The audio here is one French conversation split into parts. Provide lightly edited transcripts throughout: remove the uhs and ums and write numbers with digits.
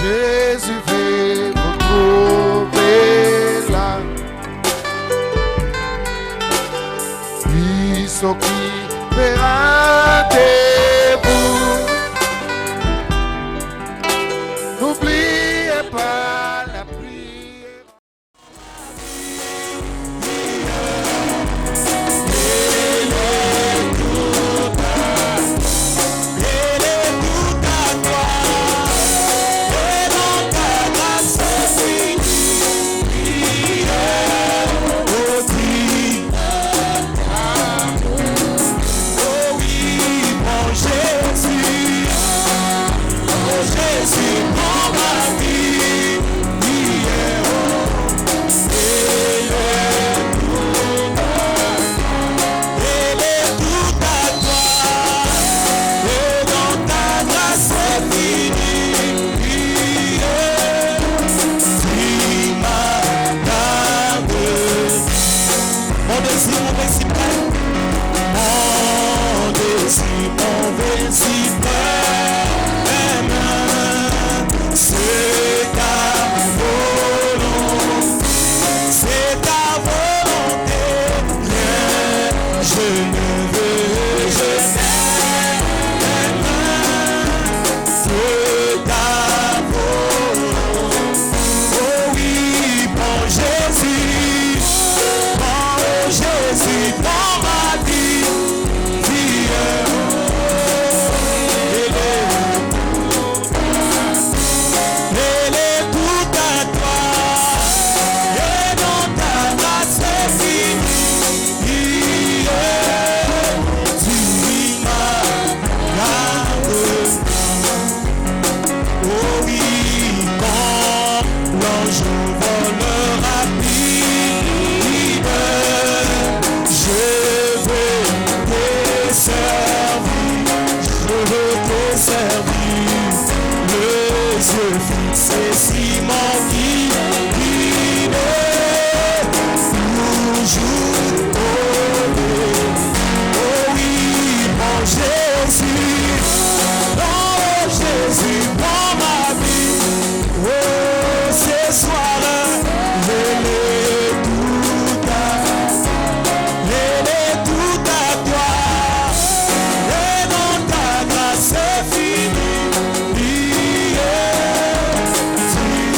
Jésus veut vous trouver là. Il s'occupera de vous. N'oubliez pas la prière. Fini,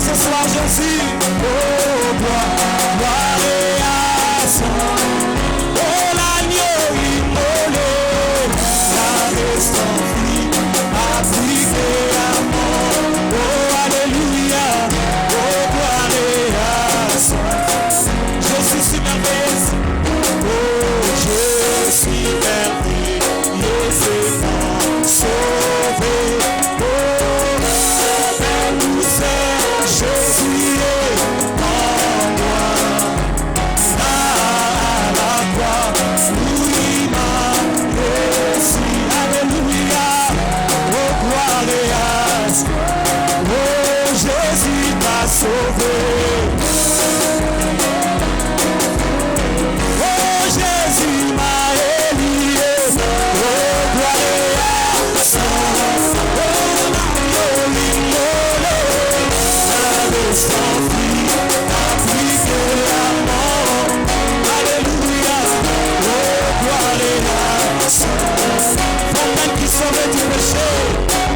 ce soir, Jésus. Oh, gloire à son. Oh, l'agneau immolé, la restante, appliqué à mort. Oh, alléluia. Oh, gloire à son. Je suis merveilleux. Oh, je suis merveilleux, c'est mon sauvé. Oh, nous est Jésus en moi. À la croix, lui m'a reçu. Alléluia. Oh, gloire à Dieu. Oh, Jésus m'a sauvé. Oh, Jésus m'a élié. Oh, gloire à son. Oh, l'agneau immolé, la restante, appliqué à mort. Alléluia. Oh, gloire à son. Fontaine qui sauve du péché.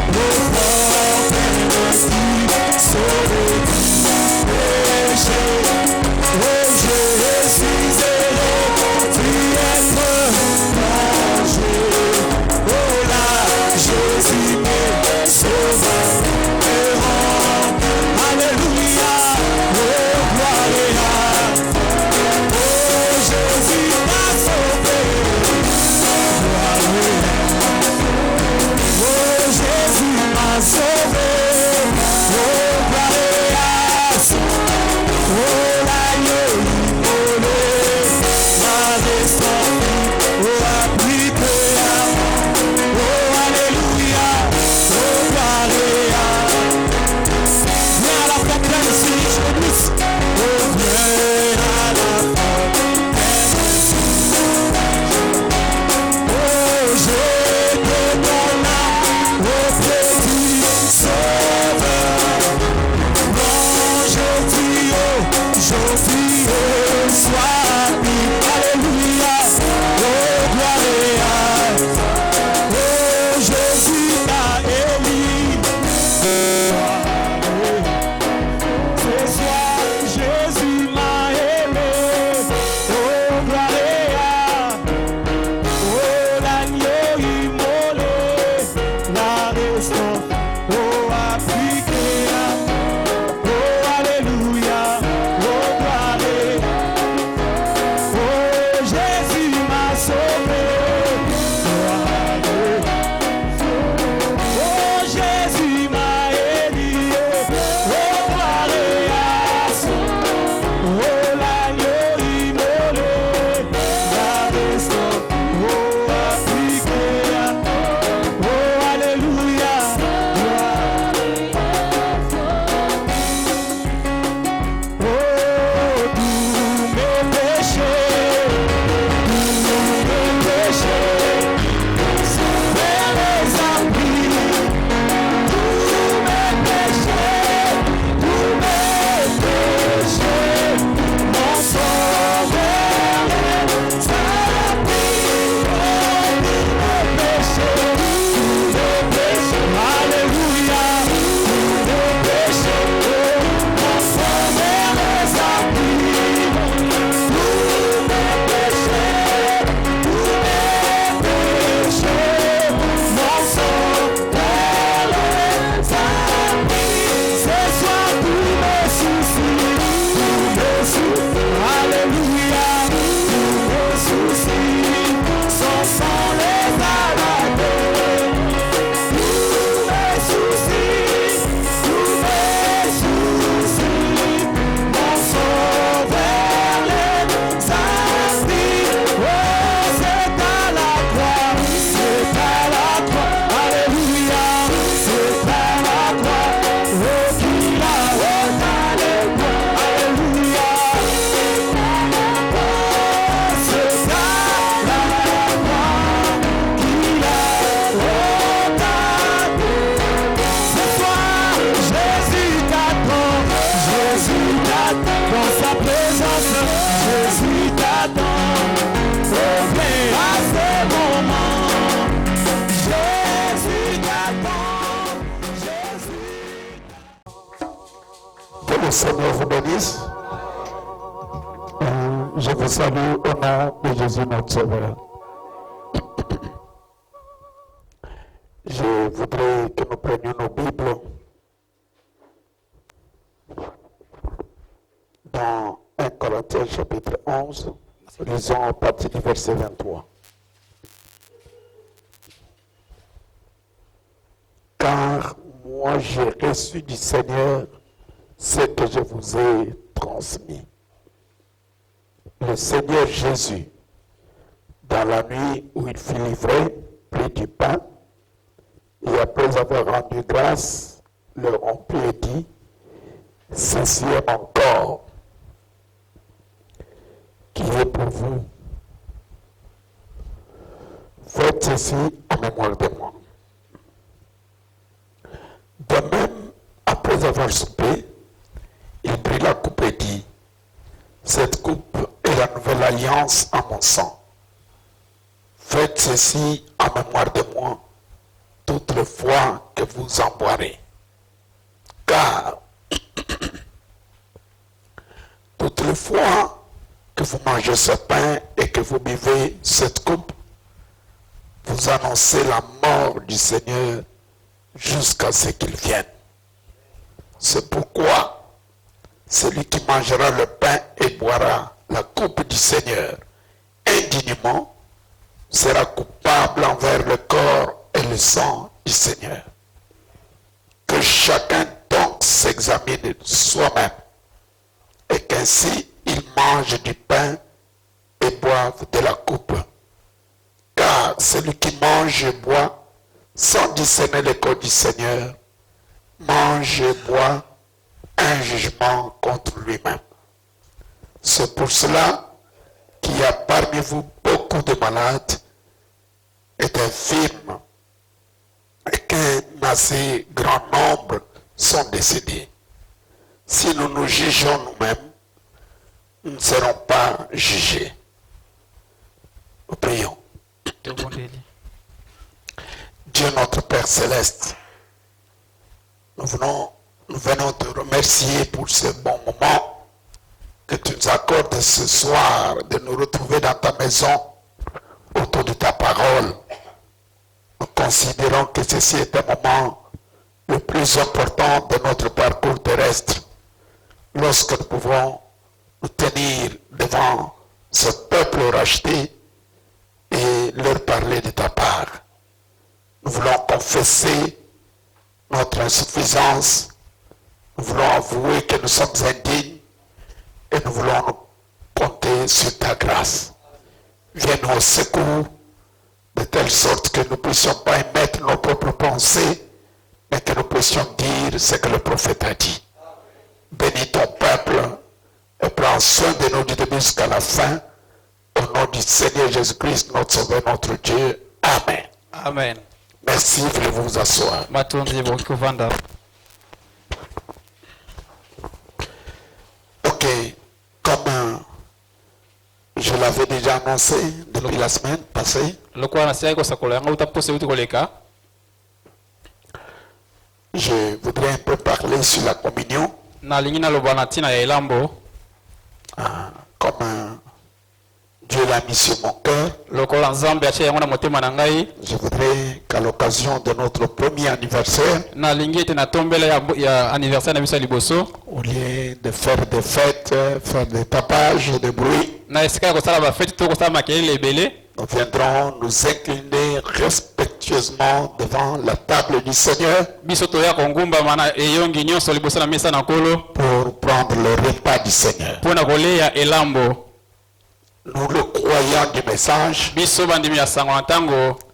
Oh, fontaine Seigneur vous bénisse. Je vous salue au nom de Jésus notre Sauveur. Je voudrais que nous prenions nos Bibles dans 1 Corinthiens chapitre 11, lisons à partir du verset 23. Car moi j'ai reçu du Seigneur ce que je vous ai transmis. Le Seigneur Jésus, dans la nuit où il fut livré, prit du pain, et après avoir rendu grâce, le rompit et dit, ceci est mon corps, qui est pour vous. Faites ceci en mémoire de moi. De même, après avoir soupé, il prit la coupe et dit, cette coupe est la nouvelle alliance en mon sang. Faites ceci en mémoire de moi, toutes les fois que vous en boirez. Car toutes les fois que vous mangez ce pain et que vous buvez cette coupe, vous annoncez la mort du Seigneur jusqu'à ce qu'il vienne. C'est pourquoi celui qui mangera le pain et boira la coupe du Seigneur indignement sera coupable envers le corps et le sang du Seigneur. Que chacun donc s'examine soi-même et qu'ainsi il mange du pain et boive de la coupe. Car celui qui mange et boit sans discerner le corps du Seigneur mange et boit un jugement contre lui-même. C'est pour cela qu'il y a parmi vous beaucoup de malades et d'infirmes et qu'un assez grand nombre sont décédés. Si nous nous jugeons nous-mêmes, nous ne serons pas jugés. Nous prions. Dieu notre Père Céleste, nous venons te remercier pour ce bon moment que tu nous accordes ce soir de nous retrouver dans ta maison autour de ta parole. Nous considérons que ceci est un moment le plus important de notre parcours terrestre lorsque nous pouvons nous tenir devant ce peuple racheté et leur parler de ta part. Nous voulons confesser notre insuffisance. Nous voulons avouer que nous sommes indignes et nous voulons nous compter sur ta grâce. Viens nous au secours de telle sorte que nous ne puissions pas émettre nos propres pensées, mais que nous puissions dire ce que le prophète a dit. Bénis ton peuple et prends soin de nous du début jusqu'à la fin. Au nom du Seigneur Jésus-Christ, notre Sauveur, notre Dieu. Amen. Amen. Merci, voulez-vous vous asseoir. Ok, comme je l'avais déjà annoncé depuis la semaine passée, je voudrais un peu parler sur la communion. Comme Dieu l'a mis sur mon cœur, je voudrais qu'à l'occasion de notre premier anniversaire, au lieu de faire des fêtes, faire des tapages, des bruits, nous viendrons nous incliner respectueusement devant la table du Seigneur pour prendre le repas du Seigneur. Nous le croyons du message.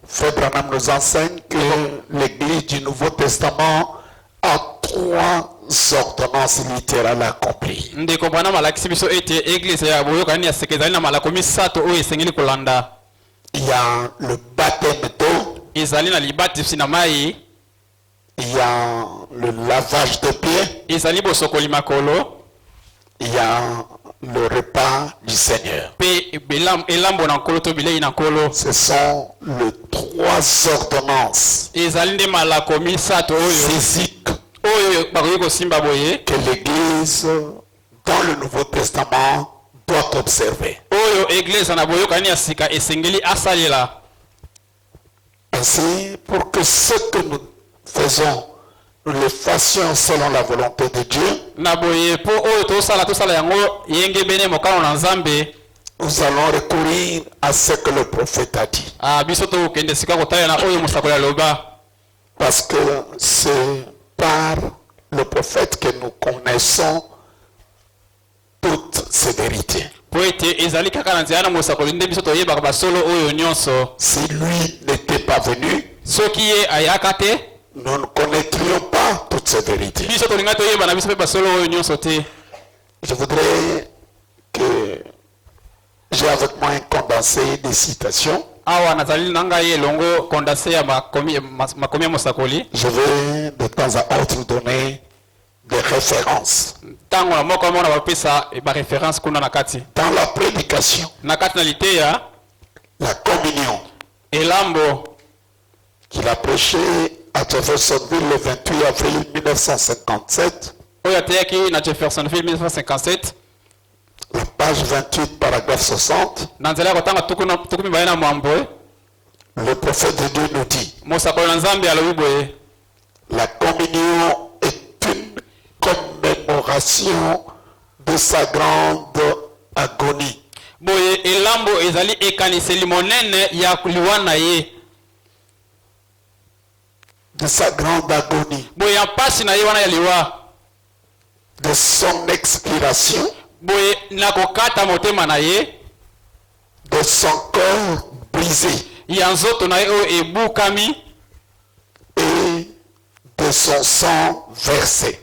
Frère Branham nous enseigne que l'Église du Nouveau Testament a 3 ordonnances littérales accomplies. Il y a le baptême d'eau. Il y a le lavage de pieds. Il y a le repas du Seigneur. Ce sont les 3 ordonnances physiques que l'Église dans le Nouveau Testament doit observer. Ainsi, pour que ce que nous faisons, nous le fassions selon la volonté de Dieu, nous allons recourir à ce que le prophète a dit. Parce que c'est par le prophète que nous connaissons toutes ces vérités. Si lui n'était pas venu, nous ne connaîtrions pas toutes ces vérités. Je voudrais que j'ai avec moi un condensé des citations. Je vais de temps à autre donner des références. Dans la prédication, la communion qu'il a prêché à Jeffersonville le 28 avril 1957, la page 28, paragraphe 60, le prophète de Dieu nous dit: la communion est une commémoration de sa grande agonie. De sa grande agonie. De son expiration. De son corps brisé. Et de son sang versé.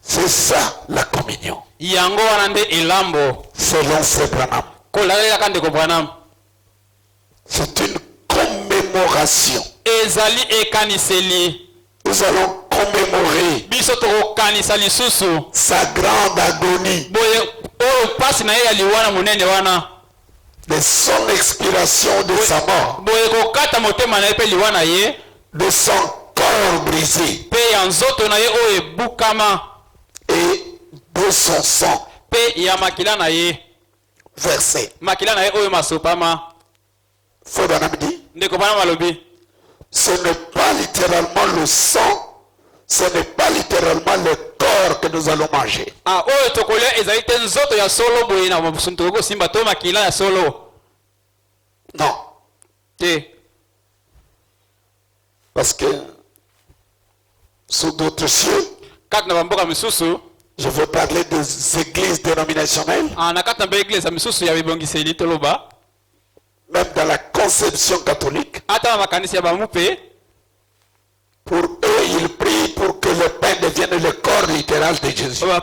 C'est ça la communion. Selon Frère Branham. C'est une commémoration. Nous allons commémorer sa grande agonie. De son expiration, de sa mort. De son corps brisé. Et de son sang versé. Frère Branham dit, ce n'est pas littéralement le sang, ce n'est pas littéralement le corps que nous allons manger. Non. Parce que sous d'autres cieux, je veux parler des églises dénominationnelles. Même dans la conception catholique, pour eux, ils prient pour que le pain devienne le corps littéral de Jésus. Pour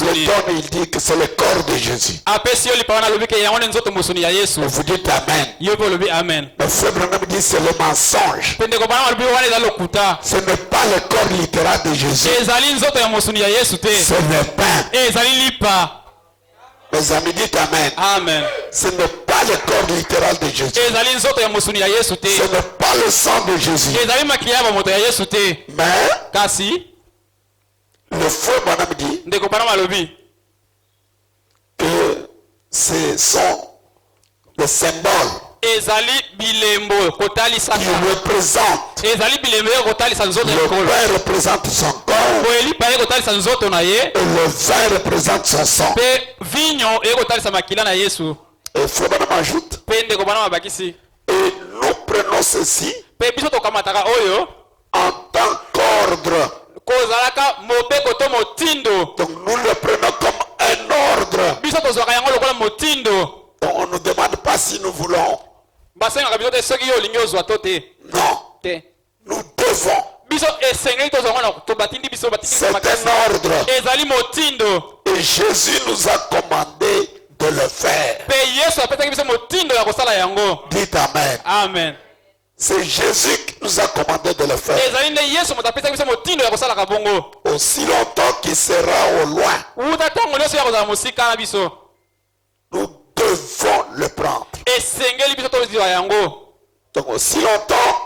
le donne, il dit que c'est le corps de Jésus. Vous dites Amen. Mais Frère Branham dit c'est le mensonge. Ce n'est pas le corps littéral de Jésus. C'est le pain. Mes amis, dites Amen. Ce n'est pas le corps littéral de Jésus. Ce n'est pas le sang de Jésus. Mais le frère Branham dit que ce sont les symboles qui représentent. Le pain représente son corps et le vin représente son sang. Et Frère Branham ajoute, et nous prenons ceci en tant qu'ordre. Donc nous le prenons comme un ordre. Donc on ne nous demande pas si nous voulons. Non. Nous devons. C'est un ordre. Et Jésus nous a commandé de le faire. Dites Amen. C'est Jésus qui nous a commandé de le faire. Aussi longtemps qu'il sera au loin, nous devons le prendre. tozwa yango. Donc aussi longtemps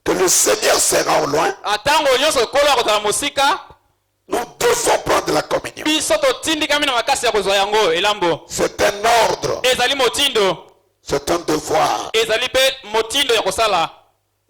que le Seigneur sera au loin, Atango nyonso kolo akozala mosika. nous devons prendre la communion. Biso totindikami na makasi ya kozwa yango elambo. C'est un ordre, Ezali motindo. c'est un devoir. Ezali pe motindo ya kosala.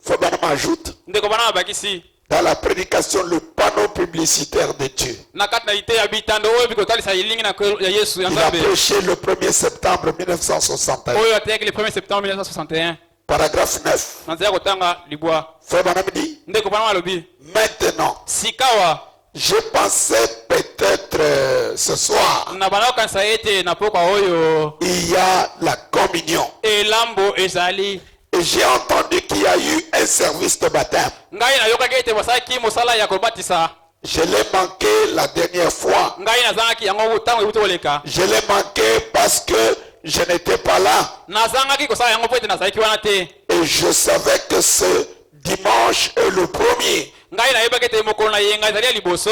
Fabana m'ajoute, Ndeko bana bakisi. dans la prédication, le panneau publicitaire de Dieu. Na kati na ite ya bitando oyo bikotalisa ilingi na ya Yesu ya Il a Nzambe. prêché le 1er septembre 1961. Oyo ateyaki le 1er septembre 1961. Paragraphe 9. Nanzela kotanga libwa. Fabana me dit, Ndeko bana malobi. maintenant, Sikawa je pensais peut-être ce soir, na bana kanisa ete na pokwa oyo il y a la communion. elambo ezali. Et j'ai entendu qu'il y a eu un service de baptême. Ngai nayokaki ete basalaki mosala ya kobatisa. Je l'ai manqué la dernière fois. Ngai nazangaki yango ntango ekuti koleka. Je l'ai manqué parce que je n'étais pas là. Nazangaki kosala yango po ete nazalaki wana te. Et je savais que ce dimanche est le premier. Ngai nayebaki ete mokolo na yenga ezali ya liboso.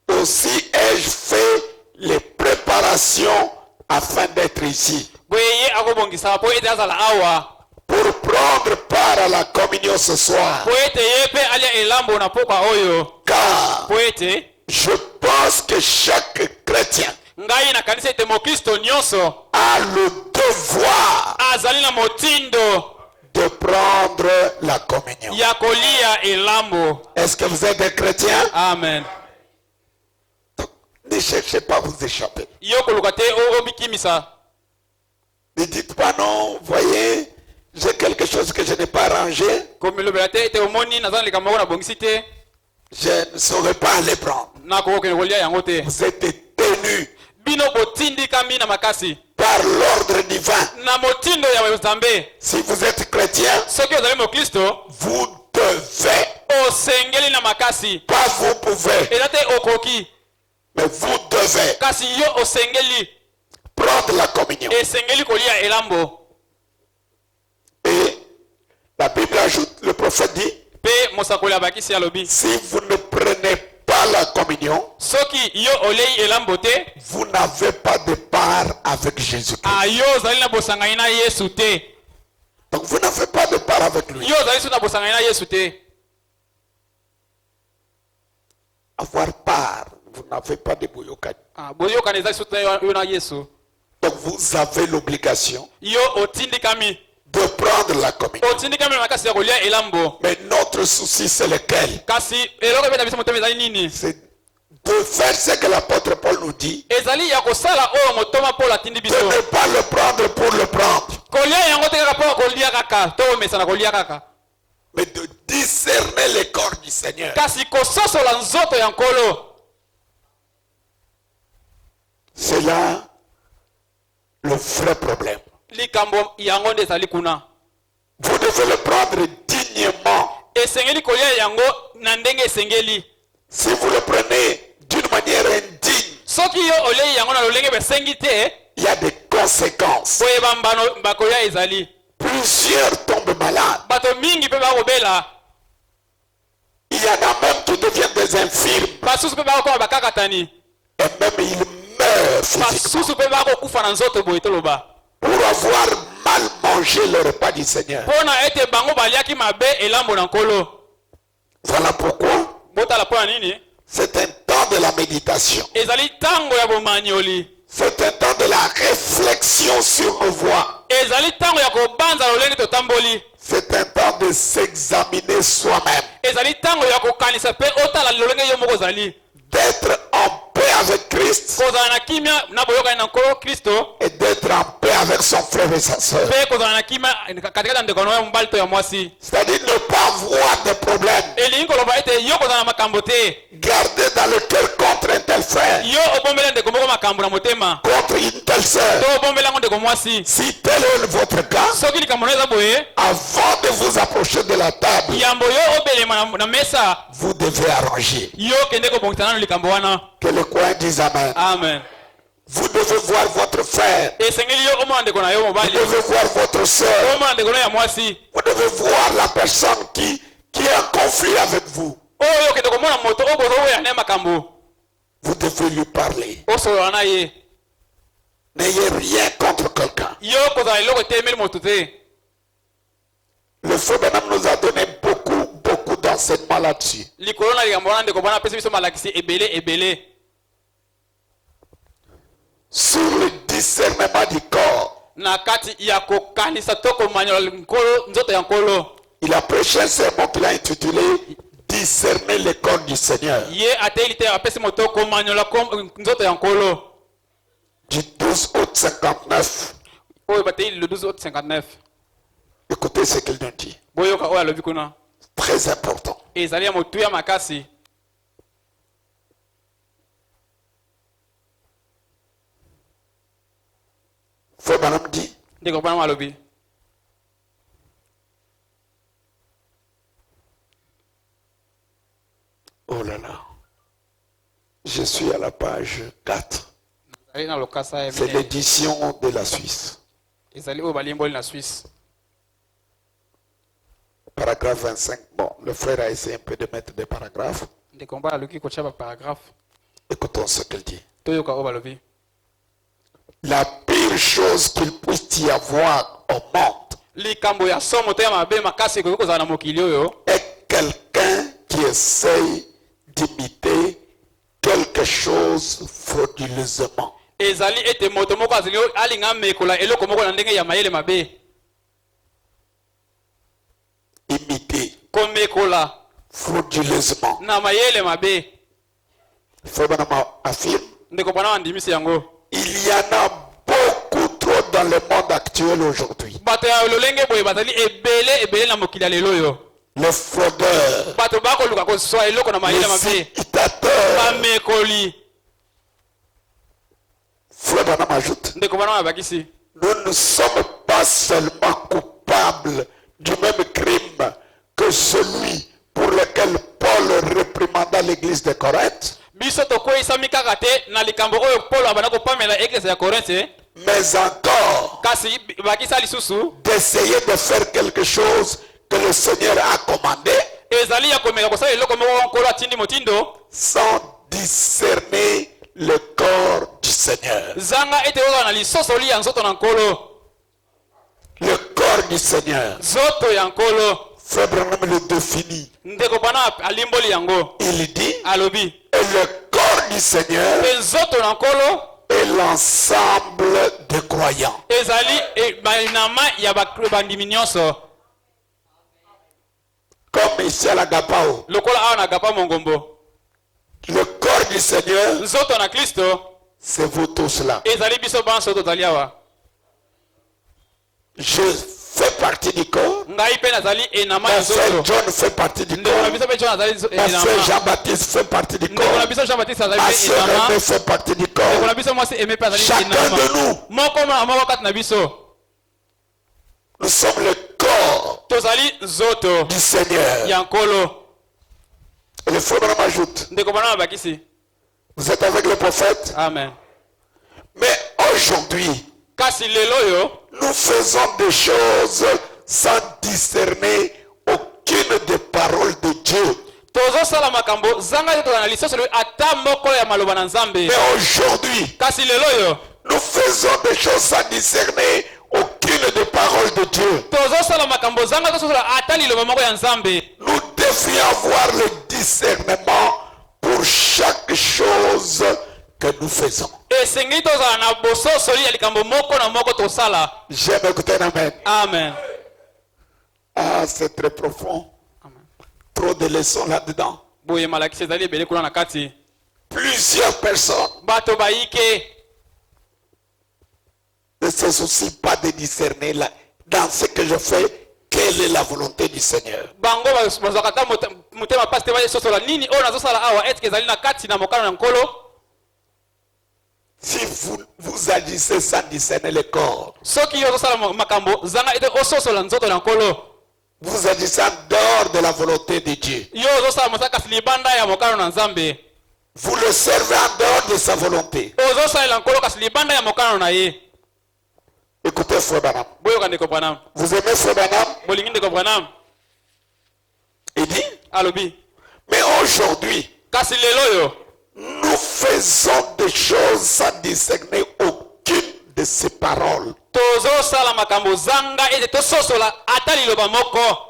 Aussi ai-je fait les préparations afin d'être ici. Boye ye akobongisa po ete azala awa. Pour prendre part à la communion ce soir. Po ete ye pe alia elambo na pokwa oyo. Car Po ete je pense que chaque chrétien ngai na kanisa ete mokristo nyonso a le devoir azali na motindo de prendre la communion. ya kolia elambo. Est-ce que vous êtes des chrétiens? Amen. Ne cherchez pas à vous échapper. Yo koluka te obikimisa. Ne dites pas non, voyez, j'ai quelque chose que je n'ai pas arrangé. Komilobela te ete omoni nazana likambo na bongisi te. Je ne saurais pas aller prendre. Na kokokende kolia yango te. Vous êtes tenus Bino botindikami na makasi. par l'ordre divin. Na motindo ya Nzambe. Si vous êtes chrétien, Soki ozali mokristo, vous devez, osengeli na makasi. pas vous pouvez, Eza te okoki. mais vous devez Kasi yo osengeli. prendre la communion. Esengeli kolia elambo. Et la Bible ajoute, le prophète dit, Pe mosakoli abakisi alobi. si vous ne prenez pas la communion, Soki yo olei elambo te, vous n'avez pas de part avec Jésus-Christ. ayo ozali na bosangani na Yesu te. Donc vous n'avez pas de part avec lui. Yo ozali su na bosangani na Yesu te. Avoir part, vous n'avez pas de boyokani. Boyokani ezali su te yo na Yesu. Donc vous avez l'obligation Yo otindikami. de prendre la communion. Otindikami na makasi ya kolia elambo. Mais notre souci, c'est lequel? Kasi eloko ebeta biso motema ezali nini? C'est de faire ce que l'apôtre Paul nous dit, Ezali ya kosala oyo motoma Paul atindi de biso. ne pas le prendre pour le prendre, Kolia yango te kaka mpo kolia kaka. To omesa na kolia kaka. mais de discerner les corps du Seigneur. Kasi kososola nzoto ya nkolo. C'est là le vrai problème. Likambo yango nde ezali kuna. Vous devez le prendre dignement. Esengeli kolia yango na ndenge esengeli. Si vous le prenez d'une manière indigne, Soki yo olei yango na lolenge besengi te, il y a des conséquences. koyeba mbano bakolia ezali. Plusieurs tombent malades. Bato mingi mpe bakobela. Il y en a même qui deviennent des infirmes. Basusu mpe bakokoma bakakatani. Et même ils meurent physiquement. Basusu mpe bakokufa na nzoto boye toloba. Pour avoir mal mangé le repas du Seigneur. Pona ete bango baliaki mabe elambo na nkolo. Voilà pourquoi Botala pona nini? c'est un temps de la méditation. Ezali tango ya bomanyoli. C'est un temps de la réflexion sur nos voies. Ezali tango ya kobanza lolenge totamboli. C'est un temps de s'examiner soi-même. Ezali tango ya kokanisa pe otala lolenge yo moko zali. D'être en paix avec Christ Kozala na kimia na boyokani na nkolo Kristo. et d'être en paix avec son frère et sa soeur. Pe kozala na kimia katikati ya ndeko ya mobali to ya mwasi. C'est-à-dire ne pas avoir de problème. Elingi koloba ete yo kozala na makambo te. Garder dans le cœur contre un tel frère, Yo obombela ndeko moko makambo na motema. contre une telle sœur. To obombela ngo ndeko mwasi. Si tel est votre cas, Soki likambo na eza boye, avant de vous approcher de la table, yambo yo obelema na mesa. vous devez arranger. Yo kende kobongisa na likambo wana. Que le coin dise Amen. Amen. Vous devez voir votre frère. Esengeli yo omona ndeko na yo Vous mobali. devez voir votre sœur. Omona ndeko na ya mwasi. Vous devez voir la personne qui est en conflit avec vous. Oyo kende komona moto obozo oya ne makambo. Vous devez lui parler. Osolola na ye. N'ayez rien contre quelqu'un. yo kozala eloko etemeli moto te. Le frère Branham nous a donné beaucoup d'enseignements là-dessus. Likolo na likambo wana ndeko bana apesi biso malakisi ebele. Sur le discernement du corps. Na kati ya kokanisa to komanyola nkolo nzoto ya nkolo. Il a prêché un sermon qu'il a intitulé Discerner le corps du Seigneur. Ye ateli te apesi moto komanyola nzoto ya nkolo. Du 12 août 59. Oyo bateli le 12 août 59. Écoutez ce qu'il nous dit. Boyoka oyo alobi kuna. Très important. Ezali ya motu ya makasi. Frère Branham dit, Ndeko bana alobi. oh là là, je suis à la page 4. C'est l'édition de la Suisse. Ezali oyo balimboli na Suisse. Paragraphe 25. Bon, le frère a essayé un peu de mettre des paragraphes. Ndeko bana alobi kotia ba paragraphe. Écoutons ce qu'il dit. Toyoka oyo balobi. La pire chose qu'il puisse y avoir au monde Likambo ya somo te ya mabe makasi ko kozala na mokili oyo. est quelqu'un qui essaye d'imiter quelque chose frauduleusement. Ezali ete moto moko azali alinga mekola eloko moko na ndenge ya mayele mabe. Imiter Komekola frauduleusement. na mayele mabe. Frère Branham affirme, Ndeko bana andimisi yango. il y en a beaucoup trop dans le monde actuel aujourd'hui. Bato ya lolenge boye bazali ebele na mokili ya lelo yo. Les fraudeurs, Bato bakoluka kozwa eloko na mayele les mabe. imitateurs. Bamekoli. Frère Branham ajoute, Ndeko bana abakisi. nous ne sommes pas seulement coupables du même crime que celui pour lequel Paul réprimanda l'église de Corinthe, Biso tokoyisami kaka te na likambo oyo Paulo abana kopamela eglise ya Korinthe, mais encore kasi bakisa lisusu d'essayer de faire quelque chose que le Seigneur a commandé ezali ya komeka kosala eloko moko nkolo atindi motindo sans discerner le corps du Seigneur. zanga ete oza na lisosoli ya nzoto na nkolo. Le corps du Seigneur. Nzoto ya nkolo. Frère Branham le définit. Ndeko bana alimboli yango. Il dit, Alobi. et le corps du Seigneur Pe nzoto na nkolo est l'ensemble des croyants. ezali bainama ya bandimi nyonso. Comme ici à la Gapao, Lokola awa na gapa mongombo. le corps du Seigneur, Nzoto na Kristo c'est vous tous là. ezali biso banso tozali awa. Je fais partie du corps. Ngai pe nazali enama Mon ya frère nzoto. John fait partie du Ndeko na corps. biso pe John azali Mon enama. frère Jean-Baptiste fait partie du Ndeko na corps. biso Jean-Baptiste azali Ma pe soeur enama. René fait partie du Ndeko na corps. biso mwasi aimé pe azali Chacun enama. de nous, Moko na moko kati na biso nous sommes le corps tozali nzoto du Seigneur. ya nkolo. Et le frère Branham ajoute, Ndeko bana bakisi. vous êtes avec le prophète. Amen. Mais aujourd'hui, Kasi lelo yo nous faisons des choses sans discerner aucune des paroles de Dieu. tozosala makambo zanga te tozala na lisosolo ata moko ya maloba na Nzambe. Mais aujourd'hui, Kasi lelo yo nous faisons des choses sans discerner aucune des paroles de Dieu. tozosala makambo zanga tososola ata liloba moko ya Nzambe. Nous devrions avoir le discernement pour chaque chose que nous faisons. Esengi tozala na bososoli ya likambo moko na moko tosala. J'aime écouter un amen. Amen. Ah, c'est très profond. Amen. Trop de leçons là-dedans. Boye malakisi ezali ebele kuna na kati. Plusieurs personnes Bato bayike ne se soucient pas de discerner là, dans ce que je fais, quelle est la volonté du Seigneur. bango bazwaka ta motema pasi te basosola nini oyo nazosala awa etike ezali na kati na mokano na nkolo. Si vous agissez sans discerner le corps, Soki yo ozosala makambo zanga ete ososola nzoto na nkolo. vous agissez en dehors de la volonté de Dieu. Yo ozosala mosala kasi libanda ya mokano na Nzambe. Vous le servez en dehors de sa volonté. Ozosalela nkolo kasi libanda ya mokano na ye. Écoutez Frère Branham. Boyoka ndeko Branham. Vous aimez Frère Branham? Bolingi ndeko Branham. Il dit, Alobi. mais aujourd'hui, Kasi lelo yo nous faisons des choses sans discerner aucune de ses paroles. tozosala makambo zanga ete tososola ata liloba moko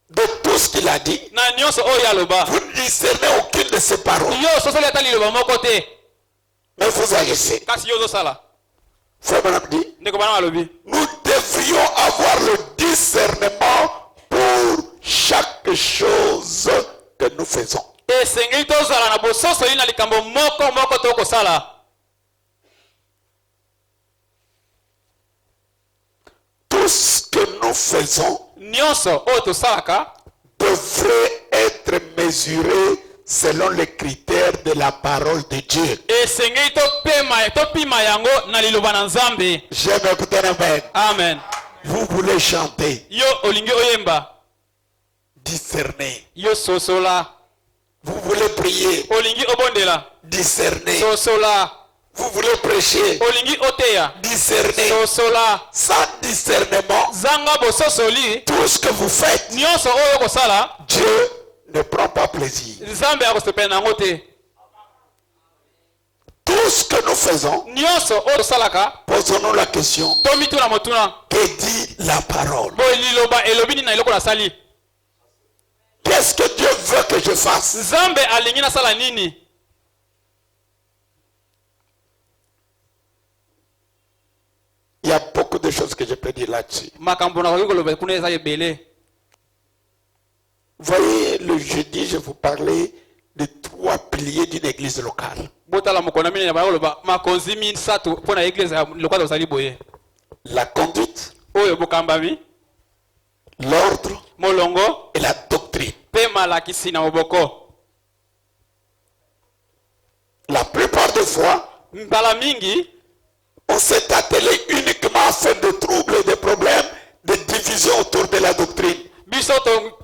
De tout ce qu'il a dit, na nyonso oyo aloba vous ne discernez aucune de ses paroles. yo ososoli ata liloba moko te Mais vous agissez. kasi yo ozosala Frère Branham dit, ndeko bana balobi nous devrions avoir le discernement pour chaque chose que nous faisons. esengeli tozala na bososoli na likambo moko moko tokosala Tout ce que nous faisons nyonso oyo tosalaka devrait être mesuré selon les critères de la parole de Dieu. esengeli topima yango na liloba na nzambe J'aime écouter un amen. amen Vous voulez chanter, yo olingi oyemba discerner. yo sosola Vous voulez prier, olingi obondela discerner. sosola Vous voulez prêcher, olingi oteya discerner. sosola Sans discernement, zanga bososoli tout ce que vous faites, nyonso oyo okosala Dieu ne prend pas plaisir. nzambe akosepela nango te Tout ce que nous faisons, nyonso oyo tosalaka posons-nous la question, tomituna motuna que dit la parole? boye liloba elobi nini na eloko nasali Qu'est-ce que Dieu veut que je fasse? nzambe alingi nasala nini Il y a beaucoup de choses que je peux dire là-dessus. makambo nakoki koloba kuna eza ebele Voyez, le jeudi, je vous parlais de 3 piliers d'une église locale. botala mokona minene baya koloba makonzi misato mpo na eglize ya lokwata ozali boye La conduite, oyo bokambami l'ordre molongo et la doctrine. mpe malakisi na moboko La plupart des fois, mbala mingi on s'est attelé uniquement à faire des troubles et des problèmes, des divisions autour de la doctrine. biso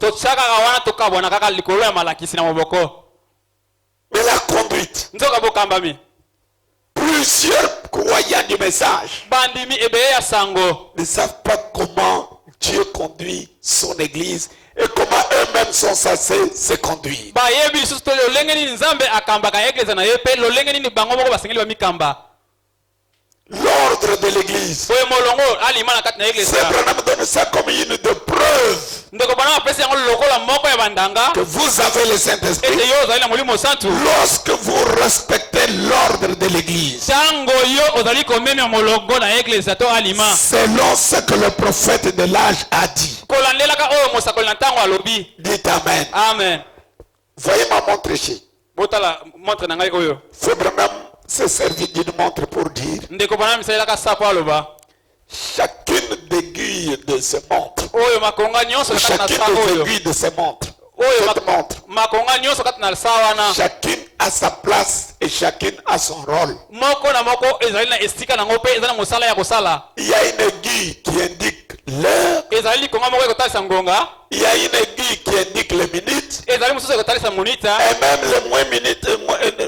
totia kaka wana tokabwana kaka likolo ya malakisi na moboko Mais la conduite, nzoka bokambami plusieurs croyants du message bandimi ebeye ya sango ne savent pas comment Dieu conduit son église et comment eux-mêmes sont censés se conduire. bayebi lisusu to lolenge nini nzambe akambaka eglize na ye mpe lolenge nini bango moko basengeli bamikamba L'ordre de l'église. oyo molongo alima na kati na eglize C'est Branham donne ça comme une de preuve ndeko bana bapesi yango lokola moko ya bandanga que vous avez le Saint-Esprit ete yo ozali na molimo santu lorsque vous respectez l'ordre de l'église. ntango yo ozali komemia molongo na eglize to alima Selon ce que le prophète de l'âge a dit. kolandelaka oyo mosakoli na ntango alobi Dites Amen. amen Voyez ma montre ici. botala montre na ngai oyo Frère Branham s'est servi d'une montre pour dire ndeko bana misalelaka sapo aloba chacune des aiguilles de ces montres, oyo makonga nyonso ou kati na chacune sa des oyo aiguilles de ces montres, oyo cette montre, makonga nyonso kati na sa wana chacune a sa place et chacune a son rôle. moko na moko ezali na esika nango mpe ezali na mosala ya kosala Il y a une aiguille qui indique l'heure, ezali likonga moko ekotalisa ngonga il y a une aiguille qui indique les minutes, ezali mosusu ekotalisa monita et même les moins minutes,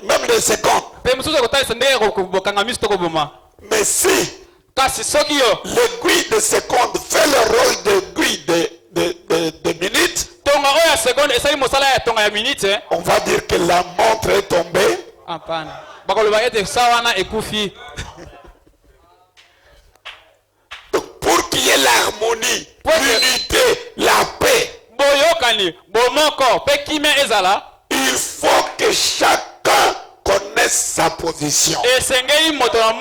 même les secondes. mpe mosusu ekotalisa ndenge bokanga miso to koboma Mais si kasi soki yo l'aiguille de seconde fait le rôle d'aiguille de minutes, tonga oyo ya seconde esali mosala ya tonga ya minute on va dire que la montre est tombée. hapana bakoloba ete sa wana ekufi Donc, pour qu'il y ait l'harmonie, Ouais. l'unité, la paix, boyokani bomoko mpe kimia ezala il faut que chacun connaisse sa position. esengeli moto na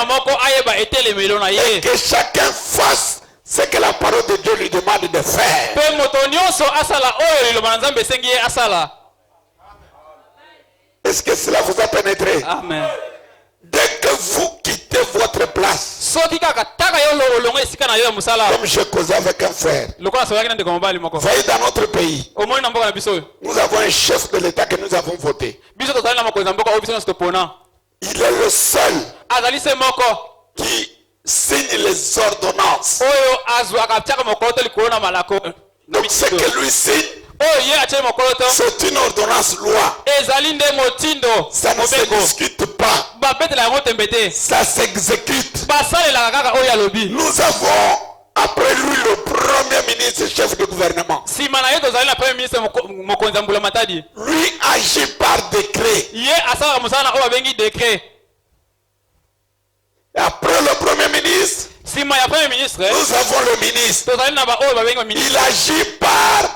moko ayeba etelemelo na Et ye que chacun fasse ce que la parole de Dieu lui demande de faire. mpe moto nyonso asala oyo liloba na nzambe esengi ye asala Est-ce que cela vous a pénétré? amen Dès que vous quittez votre place, soki kaka taka yo olongo esika na yo ya mosala comme je causais avec un frère, lokola asolaki na ndeko mobali moko voyez dans notre pays, omoni na mboka na biso oyo nous avons un chef de l'État que nous avons voté. biso tozali na mokonzi ya mboka oyo biso nyonso topona Il est le seul azali se moko qui signe les ordonnances. oyo azwaka atiaka mokolo to likolo na malako Donc ce que lui signe, oyo ye atieli mokolo to c'est une ordonnance loi. ezali nde motindo Ça ne se mobeko discute pas. babetela yango tembe te Ça s'exécute. basalelaka kaka oyo alobi Nous avons, après lui, le premier ministre chef de gouvernement. nsima na ye tozali na premier ministre mokonzi ya mbula matadi Lui agit par décret. ye asalaka mosala na oyo babengi dekret Et après le Premier ministre, nsima ya premier ministre nous avons le ministre. tozali na baoyo babengi baministre Il agit par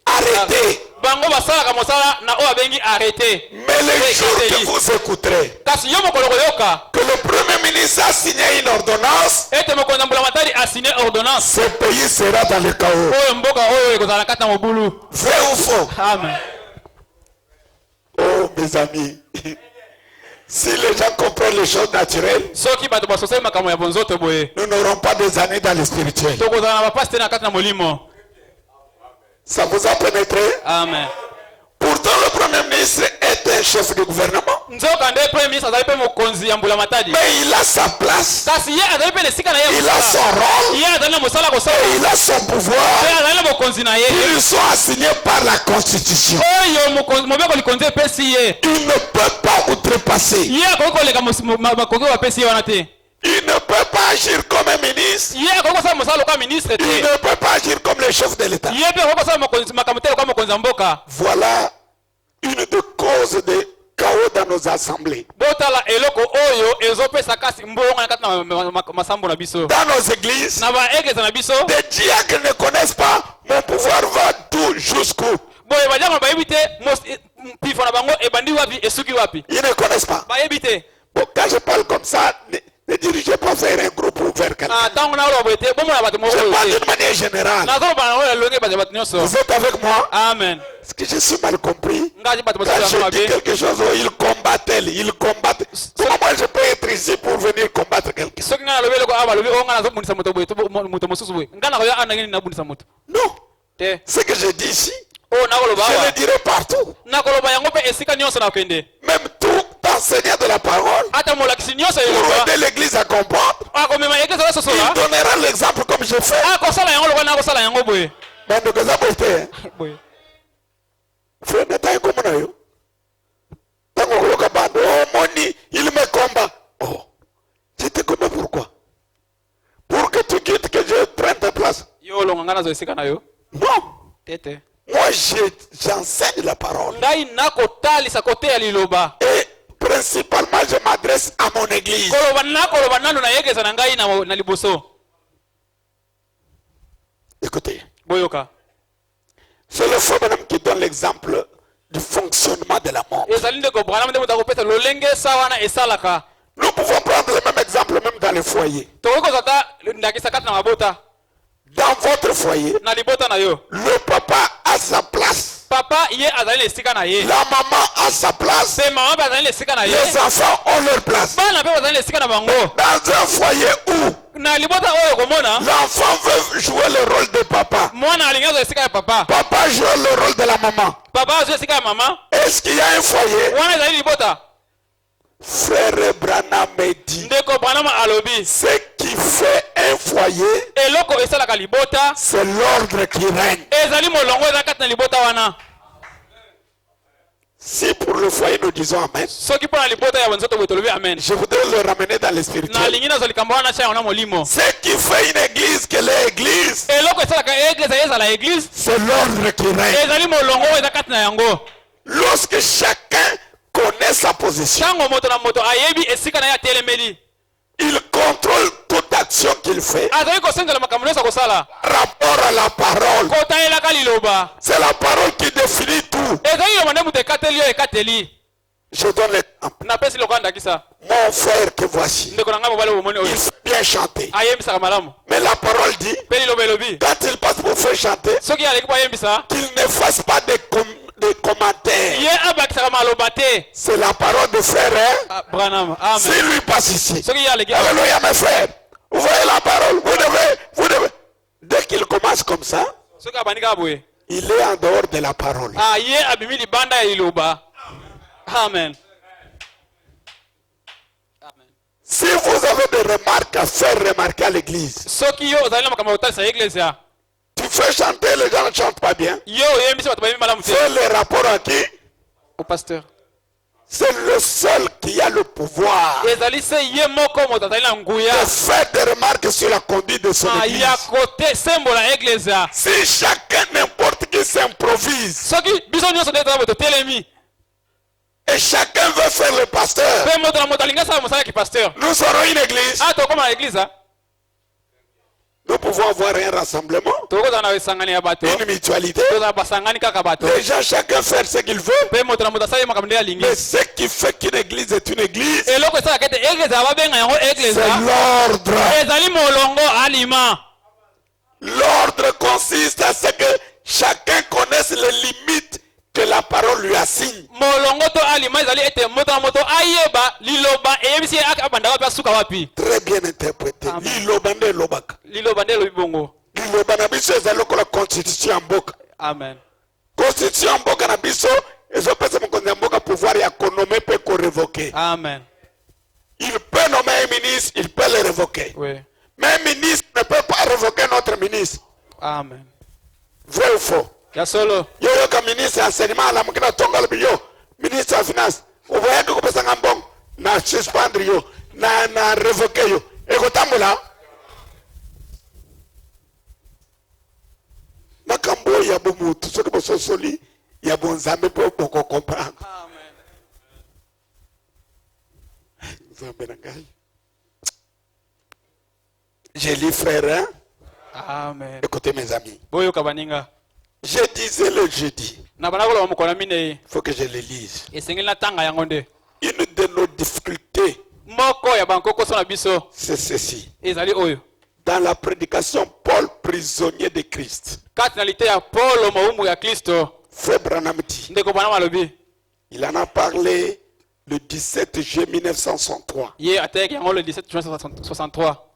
arrêté. bango basalaka mosala na oyo babengi arrêté. Mais le jour que vous écouterez kasi yo mokolo koyoka que le Premier ministre a signé une ordonnance, ete mokonzi ya mbulamatari asigne ordonnance ce pays sera dans le chaos. oyo mboka oyo ekozala na kati na mobulu. Vrai ou faux? Amen. Oh mes amis, si les gens comprennent les choses naturelles, soki bato basosali makambo ya bonzoto boye nous n'aurons pas des années dans le spirituel. tokozala na bapasi te na kati na molimo. Ça vous a pénétré? Amen. Pourtant, le Premier ministre est un chef de gouvernement. nzoka nde premier ministre azali mpe mokonzi ya mbulamatari Mais il a sa place. kasi ye azali mpe na esika na ye Il a son rôle. ye azali na mosala Et kosala il a son pouvoir. pe azali na bokonzi na ye Ils lui sont assignés par la Constitution. oyo mobeko likonzi epesi ye Il ne peut pas outrepasser. ye akoki koleka bakonzi oyo bapesi ye wana te Il ne peut pas agir comme un ministre. ye akoki kosala mosala lokola ministre Il te ne peut pas agir comme le chef de l'État. ye mpe akoki kosala makambo te lokola mokonzi ya mboka. Voilà une des causes de chaos dans nos assemblées. botala eloko oyo ezopesa kasi mbongo na kati na masambo na biso Dans nos églises, na baeglise na biso des diacres ne connaissent pas mon pouvoir va d'où jusqu'où. boye badiako bayebi te pifo na bango ebandi wapi esuki wapi Ils ne connaissent pas. bayebi te. Bon, quand je parle comme ça, ne dirigez pas vers un groupe ou vers quelqu'un. ntango naoloba boye te bomona bato moko Je boye parle te d'une manière générale. nazoloba na oyo elongi bato ya bato nyonso. Vous êtes avec moi? Amen. Est-ce que je suis mal compris? ngati bato Quand basoso je yango dis mabe quelque chose, oh, ils combattent elle, ils combattent. Comment moi je peux être ici pour venir combattre quelqu'un? soki ngai nalobi eloko awa balobi o ngai nazobundisa moto boye to moto mosusu boye ngai nakoya a ndenge nini nabundisa moto Non. te Ce que je dis ici, oyo nakoloba je le awa dirai partout. nakoloba yango mpe esika nyonso nakende Même tout enseignant de la parole, ata molakisi nyonso pour eloba aider l'église à comprendre, akomema eglise oyo il sosola donnera l'exemple comme je fais. akosala yango lokola nakosala yango boye Mais nous avons été, boye frère, n'est-ce pas comme nous? Tant qu'on le combat, oh, Moni, il me combat. Oh, je te combats pourquoi? Pour que tu quittes, que je prenne ta place. yo olonga ngai nazo esika na yo Non. tete Moi, j'enseigne la parole. ngai nakotalisa koteya liloba Et principalement, je m'adresse à mon église. nakoloba nano na eglise na ngai na liboso. Écoutez, boyoka c'est le frère madame qui donne l'exemple du fonctionnement de la mort. ezali ndeko branam nde moto akopesa lolenge esa wana esalaka. Nous pouvons prendre le même exemple même dans les foyers. tokoki kozwa ta ndakisa kati na mabota Dans votre foyer, na libota na yo le papa a sa place. papa ye azali na esika na ye La maman a sa place. mpe mama mpe azali na esika na ye Les enfants ont leur place. bana mpe bazali na esika na bango. Dans un foyer où na libota oyo komona l'enfant veut jouer le rôle de papa, mwana alingi azwa esika ya papa papa joue le rôle de la maman. papa azwa esika ya mama Est-ce qu'il y a un foyer? wana ezali libota. Frère Branham me dit, ndeko branama alobi ce qui fait un foyer, eloko esalaka libota c'est l'ordre qui règne. ezali molongo eza kati na libota wana. Si pour le foyer nous disons Amen, soki mpo na libota ya nzoto boye tolobi amen. je voudrais le ramener dans le spirituel. nalingi nazwa likambo wana tia yango na molimo. Ce qui fait une église qu'elle est église, eloko esalaka eglise ezala eglise c'est l'ordre qui règne. ezali molongo oyo eza kati na yango. Lorsque chacun connaît sa position, ntango moto na moto ayebi esika na ye atelemeli il contrôle toute action qu'il fait azali kosenzela makambo nyonso akosala rapport à la parole. kotayelaka liloba. C'est la parole qui définit tout. ezali liloba nde moto ekateli oyo ekateli. Je donne l'exemple. napesi lokola ndakisa Mon frère que voici, ndeko na ngai mobali bomoni oyo il sait bien chanter. ayembisaka malamu Mais la parole dit, mpe liloba elobi quand il passe pour faire chanter, soki aleki po ayembisa qu'il ne fasse pas de commentaires. ye abakisaka maloba te. C'est la parole de frère. Hein? branam amen. Si lui passe ici, soki ye aleki alléluia mes frères, vous voyez la parole, vous devez. Dès qu'il commence comme ça, soki abandi kaka boye il est en dehors de la parole. ye abimi libanda ya liloba. amen. Si vous avez des remarques à faire remarquer à l'église, soki yo ozali na makambo ya kotalisa eglise tu fais chanter, les gens ne chantent pas bien. yo oyembisi bato bayembi malamu te. Fais le rapport à qui? au pasteur C'est le seul qui a le pouvoir ezali se ye moko moto azali na nguya de faire des remarques sur la conduite de son église. ya kote sembola eglise. Si chacun, n'importe qui s'improvise soki biso nyonso nde tozala boye totelemi Et chacun veut faire le pasteur. Pe moto na moto alinga sala mosala ki pasteur. Nous serons une église. Ah, tokoma na église. Nous pouvons avoir un rassemblement, Tokoza na esangani ya bato. une mutualité. Toza basangani kaka bato. Les gens, chacun faire ce qu'il veut. Pe moto na moto asala makambo nde alingi. Mais ce qui fait qu'une église est une église, Eloko esala kete église ababenga yango église. c'est l'ordre. Ezali molongo alima. L'ordre consiste à ce que chacun connaisse les limites que la parole lui assigne. Molongo to alima ezali ete moto na moto ayeba liloba eyebisi akabanda wapi asuka wapi. Très bien interprété. Amen. Liloba nde elobaka. Liloba nde lobi bongo. Liloba na biso ezali lokola constitution ya mboka. Amen. Constitution ya mboka na biso ezopesa mokonzi ya mboka pouvoir ya konome mpe korevoke. Amen. Il peut nommer un ministre, il peut le révoquer. Oui. Mais un ministre ne peut pas révoquer notre ministre. Amen. Vrai ou faux? Ya solo. Yo ka ministre enseignement ala mukina tonga yo ministre ya finance uvoyake kupesa ngambongo na suspendre yo na révoquer yo ekotambula makambo ya bomutu soki bososoli ya bonzambe mpe boko comprendre. Amen. Nzambe na ngai. Je lis frère, hein? Amen. Écoutez mes amis. Boyo kabaninga. Je disais le jeudi, Na banakola mukona mine il faut que je le lise. esengeli na tanga yango nde. Une de nos difficultés, Moko ya bankoko so na biso c'est ceci. ezali oyo. Dans la prédication, Paul, prisonnier de Christ, Kati na lite ya Paulo maumu ya Kristo Frère Branham dit, ndeko bana malobi. il en a parlé le 17 juillet 1963. Ye ateki yango le 17 juin 63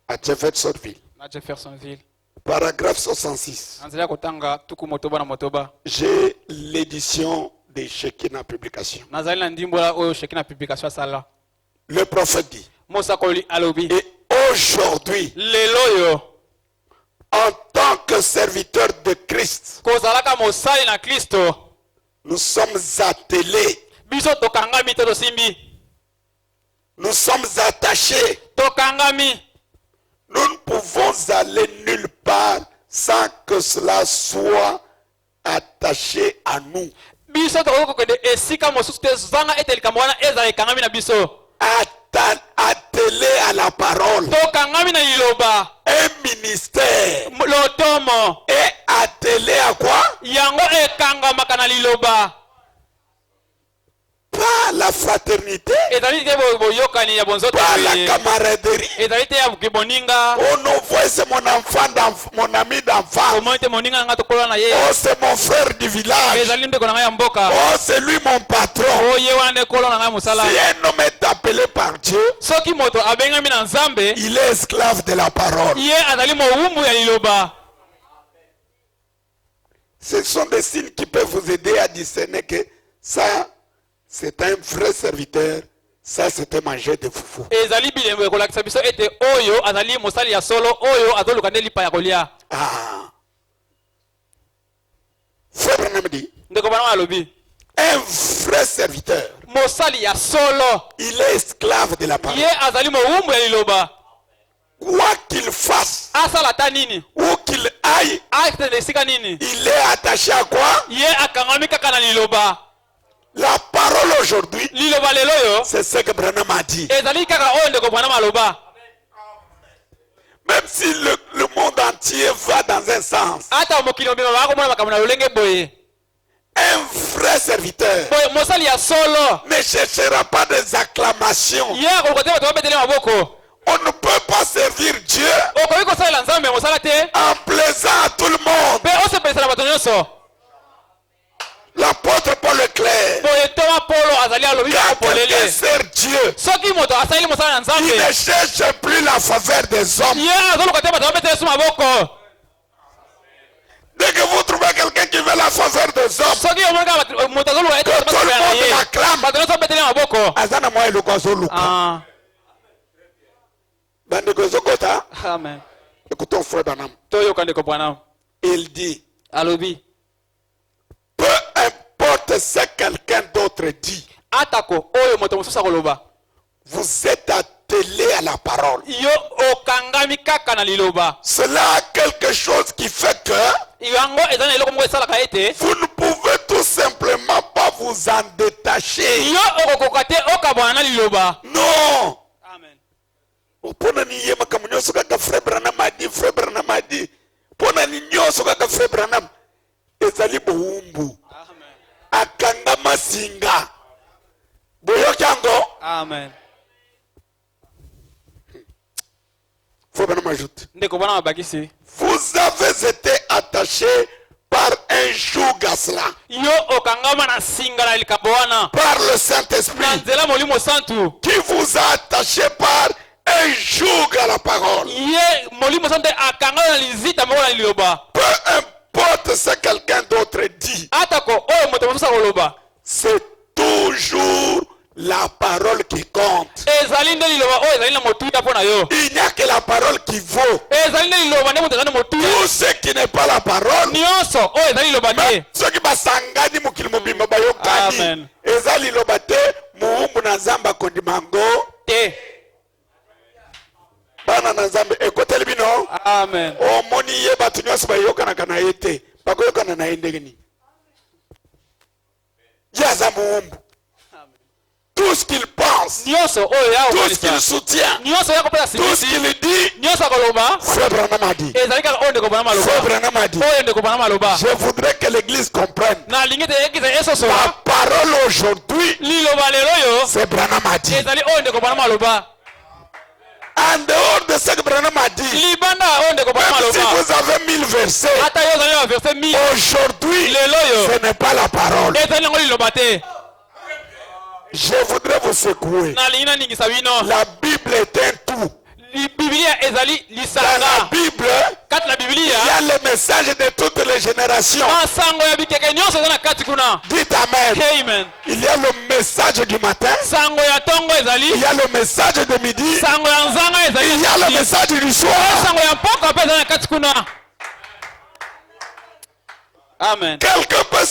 À Jeffersonville. na Jeffersonville. Paragraphe 66. Anzela kotanga tuku motoba na motoba. J'ai l'édition de Shekinah Publication. Nazali na ndimbola oyo Shekinah publication sala. Le prophète dit, Mosa koli alobi. et aujourd'hui, Lelo yo en tant que serviteur de Christ, kozalaka mosali na Kristo. nous sommes attelés, Biso tokangami to simbi. nous sommes attachés. Tokangami. Nous ne pouvons aller nulle part sans que cela soit attaché à nous. Biso tokoko kende esika mosusu te zanga ete likambo wana ezala ekangami na biso. Attelé à la parole. Tokangami na liloba. Un ministère Lotomo. est attelé à quoi? Yango ekangamaka na liloba. Pas la fraternité, Ezali te boyokani ya bonzoto. pas la camaraderie. Ezali te ya kiboninga. Oh non, voici c'est mon enfant, mon ami d'enfance. Omoi te moninga nga tokola na ye. Oh, c'est mon frère du village. Ezali ndeko na ngai ya mboka. Oh, c'est lui mon patron. O ye wana ndeko na ngai mosala. Si un homme est appelé par Dieu, Soki moto abengami na Nzambe, il est esclave de la parole. ye azali mowumbu ya liloba. Ce sont des signes qui peuvent vous aider à discerner que ça, c'est un vrai serviteur, ça, c'est un mangeur de foufou. Ezali bilembo ekolakisa biso ete oyo azali mosali ya solo oyo azoluka nde lipa ya kolia. Ah. Frère Branham dit, Ndeko bana alobi. un vrai serviteur, Mosali ya solo. il est esclave de la parole. Ye azali mowumbu ya liloba. Quoi qu'il fasse, Asala ta nini? où qu'il aille, Akte esika nini? il est attaché à quoi? Ye akangami kaka na liloba. La parole aujourd'hui, Liloba lelo yo. c'est ce que Branham a dit. Ezali kaka oyo ndeko bana maloba. Même si le monde entier va dans un sens, Ata mokili mobima bakomona makambo na lolenge boye. un vrai serviteur Boye mosali ya solo. ne cherchera pas des acclamations. Ye akokote bato babetele maboko. On ne peut pas servir Dieu Okoki kosalela Nzambe mosala te. en plaisant à tout le monde. Pe osepelisa na bato nyonso. L'apôtre Paul est clair. Boye toma Polo azali alobi Quand quelqu'un kopolele. sert Dieu, Soki moto asaleli mosala na il Nzambe, ne cherche plus la faveur des hommes. ye azoluka te bato babetele su maboko. Dès que vous trouvez quelqu'un qui veut la faveur des hommes, Soki omonaka moto azoluka ete que bato tout le basepela na monde ye. l'acclame. Bato nyonso babetele maboko. Azana moye luka zoluka. Ah, Bandeko zokota, amen. écoutons frère Branham. Toyoka ndeko Branham. Il dit, Alobi. peu importe ce que quelqu'un d'autre dit, Atako oyo moto mosusu akoloba. vous êtes attelé à la parole. yo okangami kaka na liloba. Cela a quelque chose qui fait que yango eza na eloko moko esalaka ete vous ne pouvez tout simplement pas vous en détacher. yo okokoka te okabwana na liloba. Non. Amen. Pona ni yema kama nyoso kaka frère Branham a dit. Pona ni nyoso kaka frère Branham ezali boumbu. Amen. Akanga masinga. Boyoki yango. Amen. Frère Branham ajoute. Ndeko bwana mabakisi. Vous avez été attaché par un joug à cela. Yo okangama na singa na likambo wana. Par le Saint-Esprit. Na nzela molimo santu. Qui vous a attaché par un joug à la parole. Ye molimo santu akanga na lizita moko na liloba. Peu importe ce que quelqu'un d'autre dit. Atako oyo moto mosusu akoloba. C'est toujours la parole qui compte. Ezali nde liloba oyo ezali na motuya mpo na yo. Il n'y a que la parole qui vaut. Ezali nde liloba nde moto ezali na motuya. Tout ce qui n'est pas la parole. Nyonso oyo ezali liloba te. Ceux qui basangani mukili mobimba bayokani. Amen. Ezali liloba te muumbu na nzamba kondimango. Te. Bana na nzambe ekoteli bino. Amen. Omoni ye batu nyonso bayokanaka na ye te. Bakoyokana na ye ndenge nini? Ye aza muumbu. Tout ce qu'il pense, Nyonso oyo ya tout ce qu'il soutient, nyonso ya kopesa tout ce simisi. qu'il dit, Nyonso akoloba. Frère Branham a dit. Ezali kaka oyo ndeko bana maloba. Frère Branham a dit. Oyo ndeko bana maloba. Je voudrais que l'église comprenne. Na lingi te ekiza esoso. La parole aujourd'hui, Liloba lelo yo. c'est Branham a dit. Ezali oyo ndeko bana maloba. En dehors de ce que Branham a dit, Libanda oyo ndeko bana même si maloba. vous avez 1000 versets, Ata yo zali na verset 1000. aujourd'hui, Lelo yo. ce n'est pas la parole. Ezali nango liloba te. Je voudrais vous secouer. Na lingi na ningisa bino. La Bible est un tout. Biblia ezali Dans la lisanga. Bible, Kati na il y Biblia. a le message de toutes les générations. Sango ya bikeke nyonso eza na kati kuna. Dites Amen. Amen. Il y a le message du matin. Sango ya tongo ezali. Il y a le message de midi. Sango ya nzanga ezali. Il y a le message du soir. Sango ya mpoko pe eza na kati kuna. Amen. Quelqu'un peut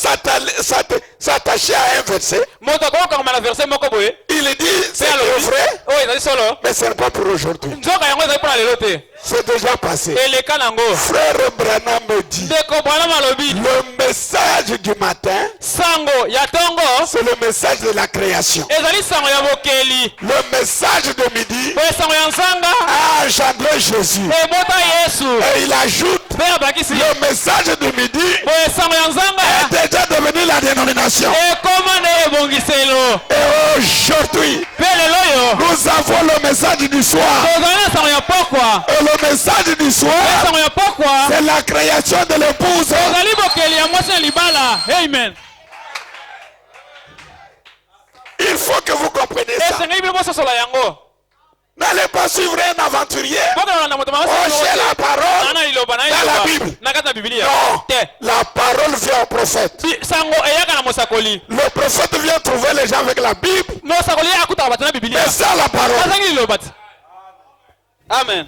s'attacher à un verset. Moto akokanga na verset moko boye. Il dit c'est vrai, Oh ezali solo. mais ce n'est pas pour aujourd'hui. Nzoka yango ezali mpona lelo te. C'est déjà passé. Eleka nango. Frère Branham me dit Ndeko bwana malobi. le message du matin, Sango ya tongo. c'est le message de la création. Ezali sango ya bokeli. Le message de midi Boye sango ya nzanga. a engendré Jésus. Ebota Yesu. Et il ajoute Pe abakisi. le message de midi Boye sango ya nzanga. est déjà devenu la dénomination. Ekoma na ebongiselo. Et aujourd'hui, Pe lelo yo. nous avons le message du soir. Tozali na sango ya pokwa. Et le message du soir, Sango ya pokwa. c'est la création de l'épouse. Ezali bokeli ya mwasi na libala. Amen. Il faut que vous compreniez ça. Esengeli bino bososola yango. N'allez pas suivre un aventurier. Bokana na moto mama. Cherchez la parole. Ana liloba na Dans la liloba. Bible. Na kati na Biblia. Non. Te. La parole vient au prophète. Sango eyaka na mosakoli. Le prophète vient trouver les gens avec la Bible. Mosakoli akutaka bato na Biblia. Mais ça, la parole. Azangi liloba te. Amen.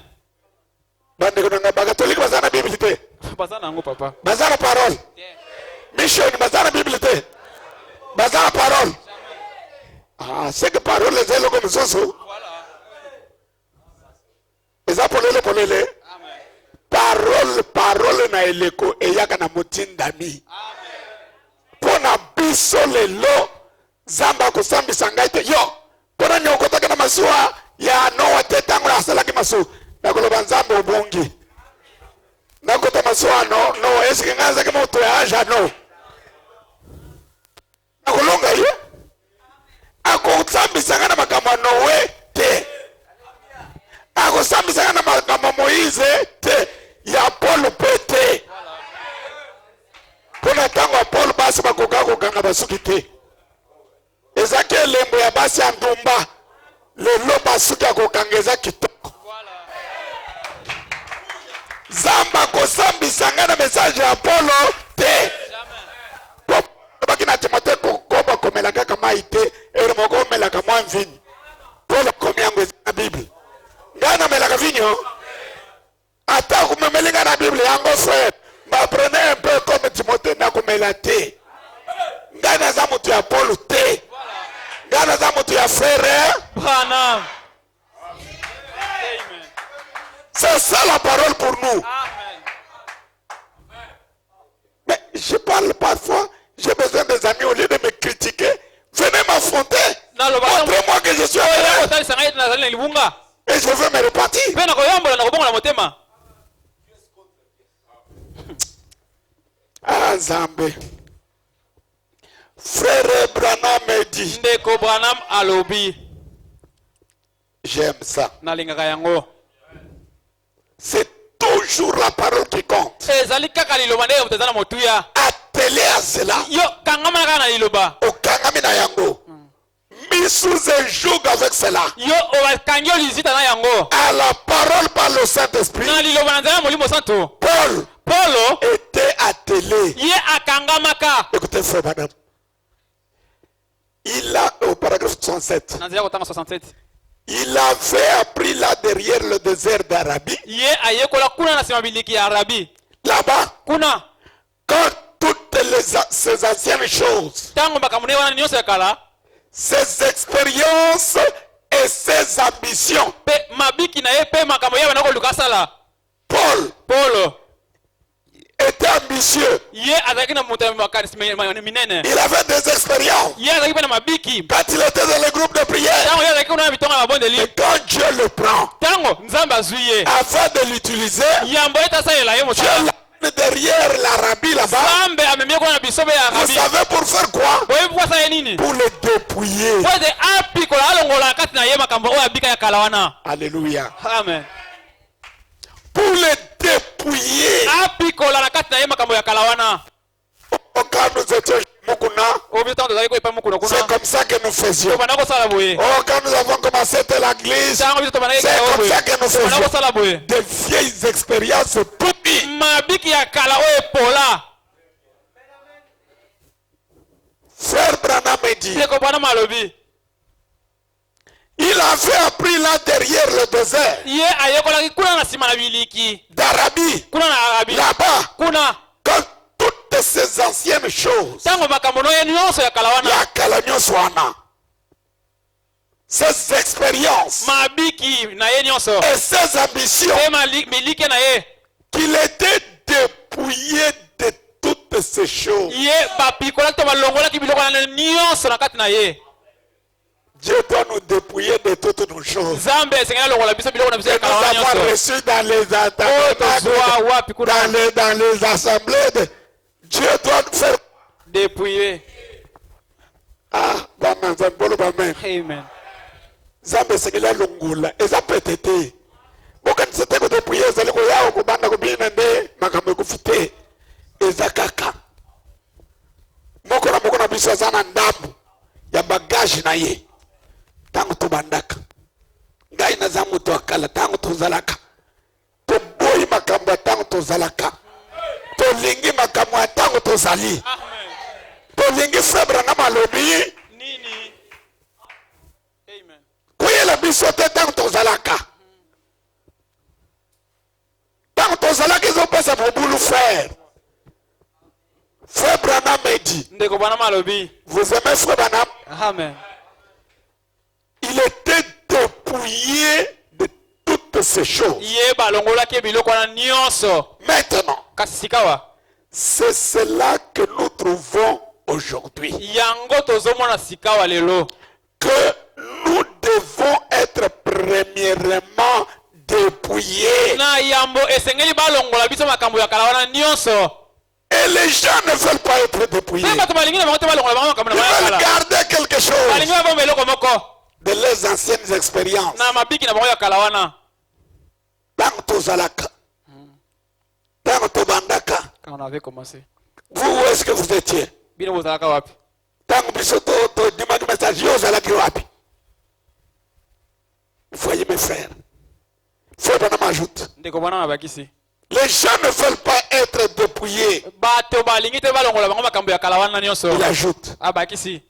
Bandeko na bagatolike baza na Bible te. Baza nango papa. Baza na parole. Mission baza na Bible te. Baza na parole. Ah, c'est que parole les eloko misoso. Eza polele. Parole na eleko eyaka na motindami. Pona biso lelo zamba kusambisa ngai te. Yo, pona nyokotaka na masuwa ya Noa te tango asalaki masu. Nakoloba nzambe obongi. Nakota masuwa no eske nganza ke moto ya aja no. Nakolonga ye. Akosambisa ngana makambo Noe te. Akosambisa ngana makambo Moïse te. Ya Paul pete. Pona tango ya Paul basi bakokanga basuki te. Ezaki elembo ya basi ya ndumba. Lelo basuki akokanga eza kitoko. Zamba kosambisa ngana message ya Apollo te. Baki na Timothée koba komela kaka mai te. Ero moko komela kama mwa mvinyo. Paul komi yango na Bible. Ngana melaka vinyo. Ata kumemelinga na Bible yango frère. M'apprenez un peu comme Timothée na komela te. Ngana za mutu ya Paul te. Ngana za mutu ya frère. Bana. C'est ça la parole pour nous. Mais je parle parfois, j'ai besoin des amis, au lieu de me critiquer, venez m'affronter. Montrez-moi que je suis heureux. Et je veux me repartir. Ah, Zambé. Frère Branham me dit. Ndeko Branham alobi. J'aime ça. Nalingaka yango. C'est toujours la parole qui compte. Attelé à cela. Yo kangama kana liloba. Okangami na yango. Mis sous un joug avec cela. Yo obakangyo lizita na yango. À la parole par le Saint-Esprit. Na liloba na nzala molimo santo. Paul était attelé. Ye akangamaka. Écoutez frère madame. Il a, au paragraphe 67. Nanzia kotanga 67. Il avait appris là derrière le désert d'Arabie. Ye ayekola kuna na simabiliki ya Arabi. Là-bas. Kuna. Quand toutes ces anciennes choses. Tango makamune wana nyonso ya kala. Ses expériences et ses ambitions. Pe mabiki na ye pe makambo ya bana ko lukasala. Paul était ambitieux. Ye azaki na muta minene. Il avait des expériences. Ye azaki na mabiki. Quand il était dans le groupe de prière. Tango ye azaki na bitonga ba bonde li. Et quand Dieu le prend. Tango nzamba azuye. Afin de l'utiliser. Yambo eta sa yela ye Dieu l'a derrière l'Arabie là-bas. Vous savez pour faire quoi? Pour le dépouiller. Alléluia. Amen. Pour le dépouiller. Quand nous étions c'est comme ça que nous faisions. Oh, quand nous avons commencé l'église, c'est comme ça que nous faisions. Des vieilles expériences pourries. Frère Branham me dit. Il avait appris là derrière le désert d'Arabie. Là-bas. Quand toutes ces anciennes choses. Ses expériences. Et ses ambitions. Qu'il était dépouillé de toutes ces choses. Dieu doit nous dépouiller de toutes nos choses. Et nous avons reçu dans les assemblées. Dieu doit nous faire dépouiller. Ah, Amen. Zambe sekela longula eza petete. Boka nsete ko dépouiller zali ko yawo ko banda ko bina nde makambe ko fite. Eza kaka. Moko na biso sana ndambu ya bagage na ye. Tangu to bandaka. Ngai na zamu to akala tangu to zalaka. To boyi makambo tangu to zalaka. To lingi makambo tangu to zali. Amen. To lingi febra na malobi. Nini. Amen. Koye la biso te tangu to zalaka. Tangu to zalaka ils ont passé pour boulot faire. Frère Branham me dit. Ndeko Branham alobi. Vous aimez Frère Branham? Amen. Il était dépouillé de toutes ces choses. Maintenant, c'est cela que nous trouvons aujourd'hui. Que nous devons être premièrement dépouillés. Et les gens ne veulent pas être dépouillés. Ils veulent garder quelque chose de leurs anciennes expériences. Tant to zalaka. Tant to bandaka. Quand on avait commencé. Vous, où est-ce que vous étiez? Tant que bisoto to dimaki message yo zalaki wapi? Voyez mes frères. Frère Branham ajoute. Les gens ne veulent pas être dépouillés. Il ajoute.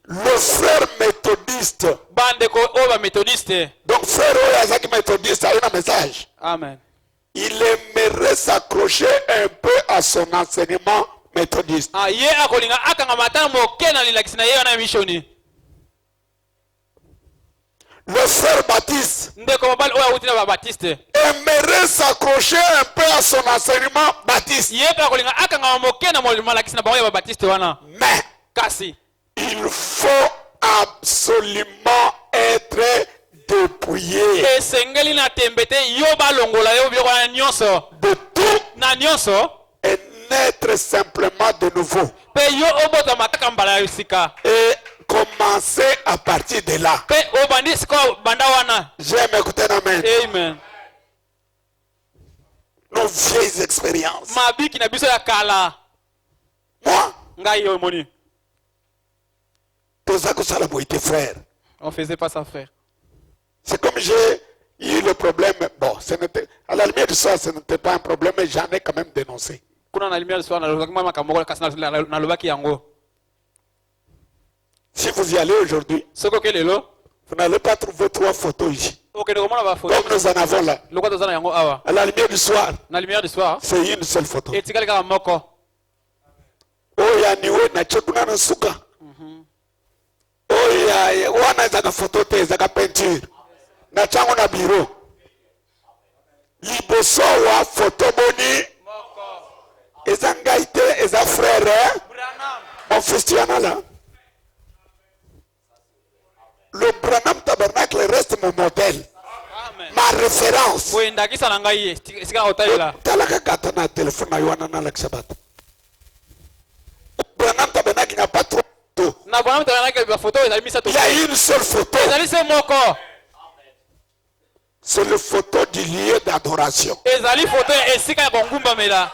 Le frère méthodiste. Donc frère Oyazaki méthodiste a un message. Amen. Il aimerait s'accrocher un peu à son enseignement méthodiste. Le frère Baptiste. ndeko mobali oyo awuti na babaptiste aimerait s'accrocher un peu à son enseignement baptiste. ye mpe akolinga akanga moke na malakisi na bango ya babaptiste wana Mais kasi il faut absolument être dépouillé esengeli na tembe te yo balongola yo biloko wana nyonso de tout na nyonso et naître simplement de nouveau. mpe yo obotama kaka mbala ya sika Et commencer à partir de là. mpe obandi sikoyo banda wana J'aime écouter amen. amen Nos vieilles expériences. mabiki na biso ya kala Moi, ngai yo omoni tout ça que ça a été frère. on faisait pas ça frère C'est comme j'ai eu le problème. Bon, à la lumière du soir, ce n'était pas un problème, mais j'en ai quand même dénoncé. kuna na lumière soir nalobaki mwa makambo moko kasi nalobaki yango Si vous y allez aujourd'hui, soki oke lelo vous n'allez pas trouver 3 photos ici. okende komona bafoto Comme nous en avons là. lokwa toza na yango awa À la lumière du soir, na lumière du soir c'est une seule photo. etikali kaka moko Oya niwe na chekuna na suka. Oya wana zaka photo te zaka peinture. Na chango na bureau. Liboso wa photo boni. Eza ngaite eza frère. Mon fils tu en as là. Le Branham Tabernacle reste mon modèle. amen Ma référence. boye ndakisa na ngai ye esika kotalela Talaka kata na téléphone na yoana na laksabat. Branham Tabernacle n'a pas trop de photos. na bwana mtalanaki bafoto ezali misato Il y a une seule photo. ezali se moko C'est le photo du lieu d'adoration. ezali foto ya esika ya kongumbamela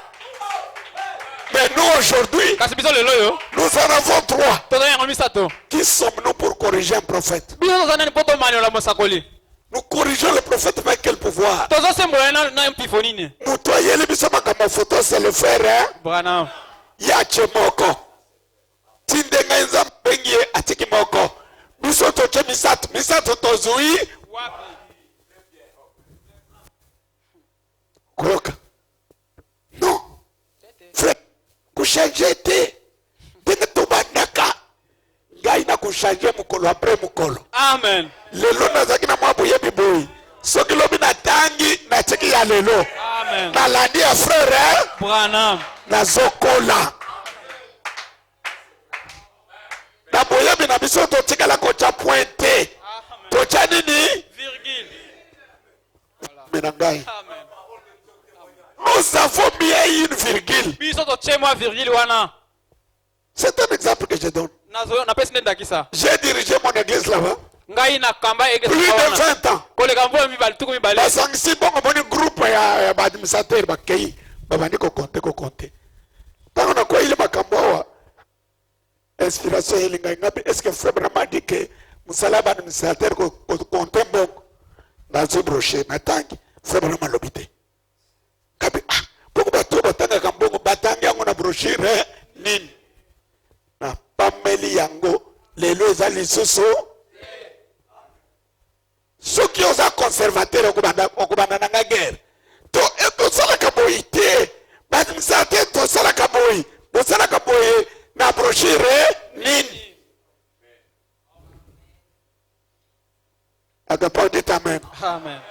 Mais nous aujourd'hui, kasi biso lelo oyo nous en avons 3. tozali yango misato Qui sommes-nous pour corriger un prophète? biso tozali nani mpo tomaniola mosakoli Nous corrigeons le prophète avec quel pouvoir? tozosembola na mpifo nini Mutoyeli biso makambo photo c'est le frère hein? bwana Yache moko. Tindenga nza mpengi atiki moko. Biso toche misato tozui. Koroka. Non. Frère, kushanje te. Tene tobandaka. Ngai na kushanje mukolo après mukolo. amen Lelo nazaki na mwa boyebi boyi. Soki lobi na tangi na tiki ya lelo. amen Na landi ya frère hein? bwana Na zokola. Na boyebi na biso totikala kocha pointe. Tocha nini? virgule Menangai. amen Nous avons mis une virgule. biso totie mwa virgule wana C'est un exemple que je donne. napesi nde ndakisa J'ai dirigé mon église là-bas. ngai na kamba Plus de 20 ans. koleka mvula mibale tuku mibale Basangisi bongo boni groupe ya administrateur bakei. Babandi ko compter. Tango na kwa ile makambo awa. Inspiration elinga ngapi. Est-ce que frère vraiment dit que musalaba administrateur ko compter bongo. Na zo brocher na tangi. Frère vraiment lobité. Kapi ah. Bongo batu batanga kambongo batangi yango na brochure nini. Na pameli yango lelo eza lisusu soki oza conservateur okubanda nanga guerre to tosalaka boyi te baadministrateur tosalaka boyi tosalaka boyi na brochure nini agapa dit amen amen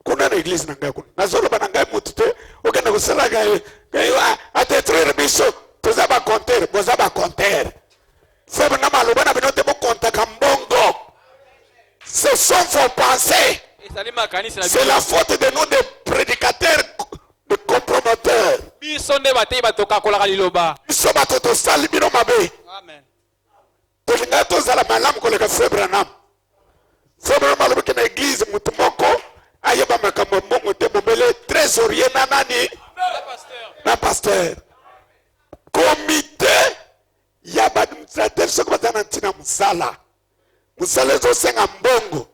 kuna na église na ngai kuna nazoloba na ngai mutu te okende kosala ngai atetruire biso toza bacontere boza bacontere febe na maloba na bino te bokontaka mbongo ce sont vos pensées. ezali makanisi na C'est la faute de nous des prédicateurs de comprometteurs biso nde batei batokakolaka liloba biso bato tosali bino mabe amen tolingai tozala malamu koleka frère Branham frère Branham alobaki na église mutu moko ayeba makambo mbongo te bobele trésorier na nani na pasteur comité ya baadministrateur soki baza na ntina mosala mosala ezosenga mbongo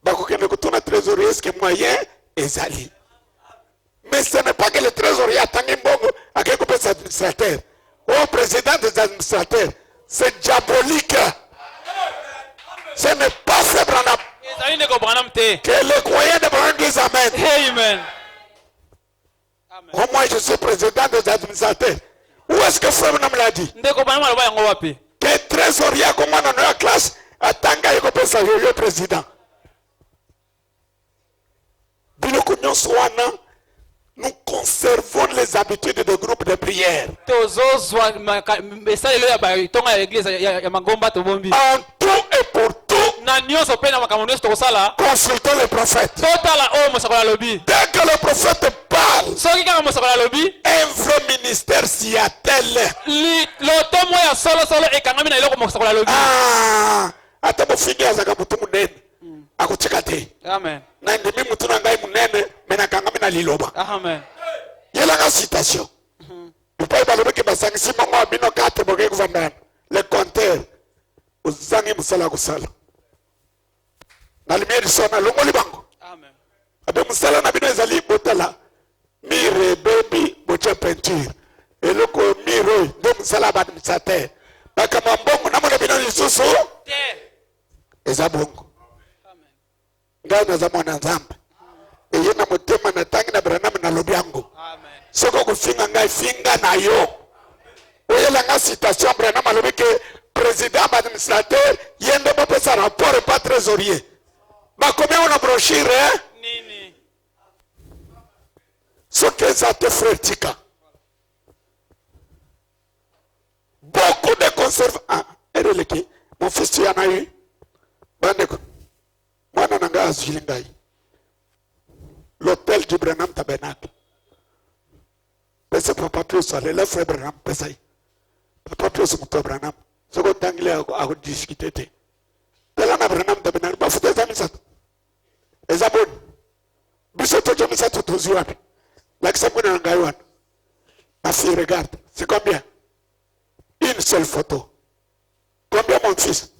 bakokende kotuna trésorier eske moyen ezali mais ce n'est pas que le trésorier atangi mbongo akei kopesa administrateur au président des administrateurs c'est diabolique ce n'est pas fait Branham ezali ndeko Branham te que les croyants de Branham disent amen. amen Moi, je suis président des administrateurs. Où est-ce que frère Branham l'a dit? ndeko Branham aloba yango wapi Que trésorier comme on a la classe, atanga yoko pesa yo président. biloko nyonso wana, nous conservons les habitudes de groupe de prière. tozozwa esalelo ya batonga ya eglise ya magomba tobombi En tout et pour tout, na nyonso mpe na makambo nyonso tokosala consultons les prophètes. totala oyo mosakoli alobi. Dès que le prophète parle, soki kaka mosakoli alobi un vrai ministère s'y attelle. lotomo ya solosolo ekangami na eloko mosakoli alobi. Ah, ata mofingi azaka mutu munene akutika te. Amen. Na ndimi mutu na ngai munene mena kangami na liloba. Amen. Yelanga citation. Upai balobi ke basangisi mongo bino kate boke kuvandana. Le compteur uzangi musala kusala. Na lumière sona longoli bango. Amen. Abe musala na bino ezali botala. Mire baby boche peinture. Eloko miro de musala ba administrateur. Baka mambongo na mona bino lisusu. Te. Ezabongo. Amen. Ngai naza mwana nzambe. Eye na motema na tangi na branam na lobi yango. Amen. Soko kufinga ngai finga na yo. Oyelanga citation branam alobi ke président administrateur yende bopesa rapport et pas trésorier. Ba combien on a brochure hein? Nini. Soki eza te frère tika. Beaucoup de conservateurs. Ah, ereleki. Mon fils tu en as eu. Bandeko. Mwana nanga azwili ngai. L'hôtel du Branham Tabernacle. Pese papa Pius le frère Branham pesai. Papa Pius muto Branham. Soko tangile ako discuter te. Tela na Branham Tabernacle ba futa za misato. Eza bon. Biso to misato tozi wapi. Lakisa mwana ngai wana. Ma fille regarde. C'est combien? Une seule photo. Combien mon fils?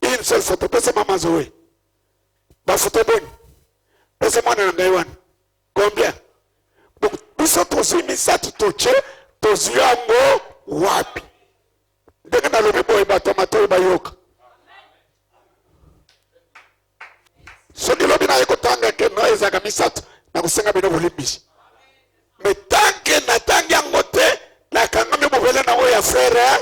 Une seule photo. Pese maman Zoé. Ba photo bonne. Pese mwana ngai wana. Combien? Donc, biso tozi misato toche tozi yango wapi. Ndenge na lobi boye bato mato bayoka. Soki lobi na yeko tanga ke no ezaka misato na kusenga bino bolimbisi. Mais tant que na tangi yango te la kangami bobele na oya frère.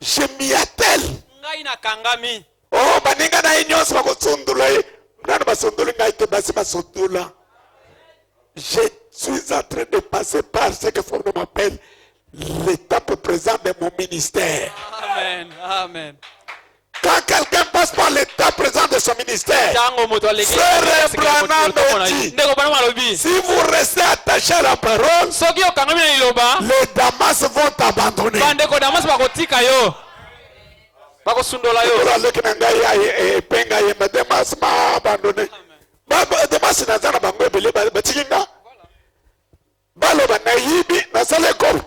Je m'y attelle. Ngai na kangami. Oh baninga na inyos bako sundula. Nana basundula ngai te basi basundula. Je suis en train de passer par ce que Fondé m'appelle l'étape présente de mon ministère. Amen. Amen. Quand quelqu'un passe par l'étape présente de son ministère, Tango moto aleki. Frère Branham dit, Ndeko Branham alobi. si vous restez attaché à la parole, Soki okangami na liloba. les Damas vont t'abandonner. Bandeko Damas bakotika yo. Bakosundola yo. Aleki na ngai epenga ye Damas m'a abandonné. Damas naza na bango ebele batikinga. Baloba na yibi na sala ekolo.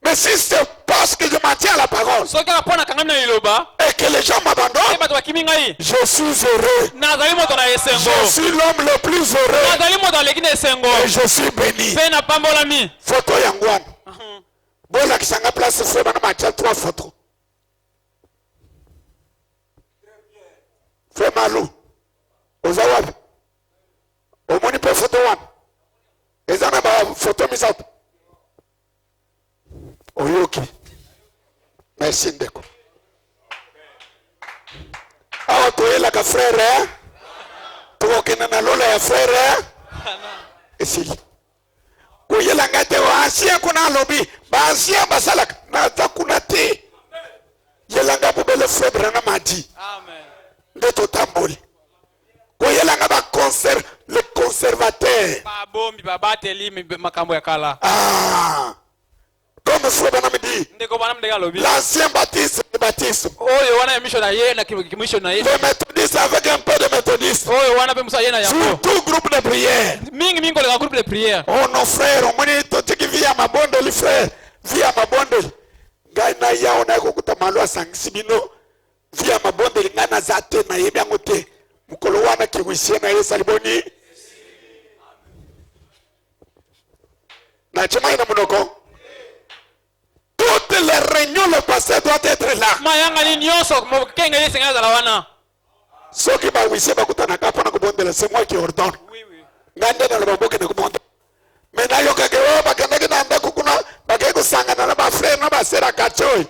Mais si c'est parce que je m'en tiens à la parole Soki apona kangami na liloba. et que les gens m'abandonnent, Bato bakimi ngai. je suis heureux. Nazali moto na esengo. Je suis l'homme le plus heureux Nazali moto aleki na esengo. et je suis béni. Pe na pambolami. Photo yangwana. Bola kisanga place frère na macha 3 photos. Frère Malou. Ozawapi. Omoni pe photo wana. Ezana ba photo misato. Oyoki. Merci ndeko. Awa toyelaka frère. Tokokena na lola ya frère. Esili. Koyelanga te wa ancien kuna lobi. Ba ancien basalaka. Naza kuna te. Yelanga bobele frère Branham a dit. Amen. Ndeto tamboli. Koyelanga ba le conservateur. Ba bombi babateli makambo ya kala. Ah. Comme frère Branham dit. Ndeko Branham ndeka alobi. L'ancien baptiste, le baptisme. Oyo wana emission na ye na kimission na ye. Les méthodistes avec un peu de méthodistes. Oyo wana pe musa ye na yango. Surtout groupe de prière. Mingi koleka groupe de prière. Oh nos frères, on m'a dit totiki via ma bondeli frère. Via ma bondeli. Ngai na ya ona kokuta malo asangisi bino. Via ma bondeli ngai na zate na yebi yango te. Mukolo wana kiwisie na ye saliboni. Na chema ina munoko. Toutes les réunions, le pasteur doit être là. Mayanga ni nyonso mo kenga ye senga za wana. Soki ba wisie bakutana kapa na kubondela c'est moi qui ordonne. Oui oui. Ngande na baboke na kubonda. Mena yo kage wo bakanda na anda kukuna bakego sanga na ba frère na ba sera kachoy.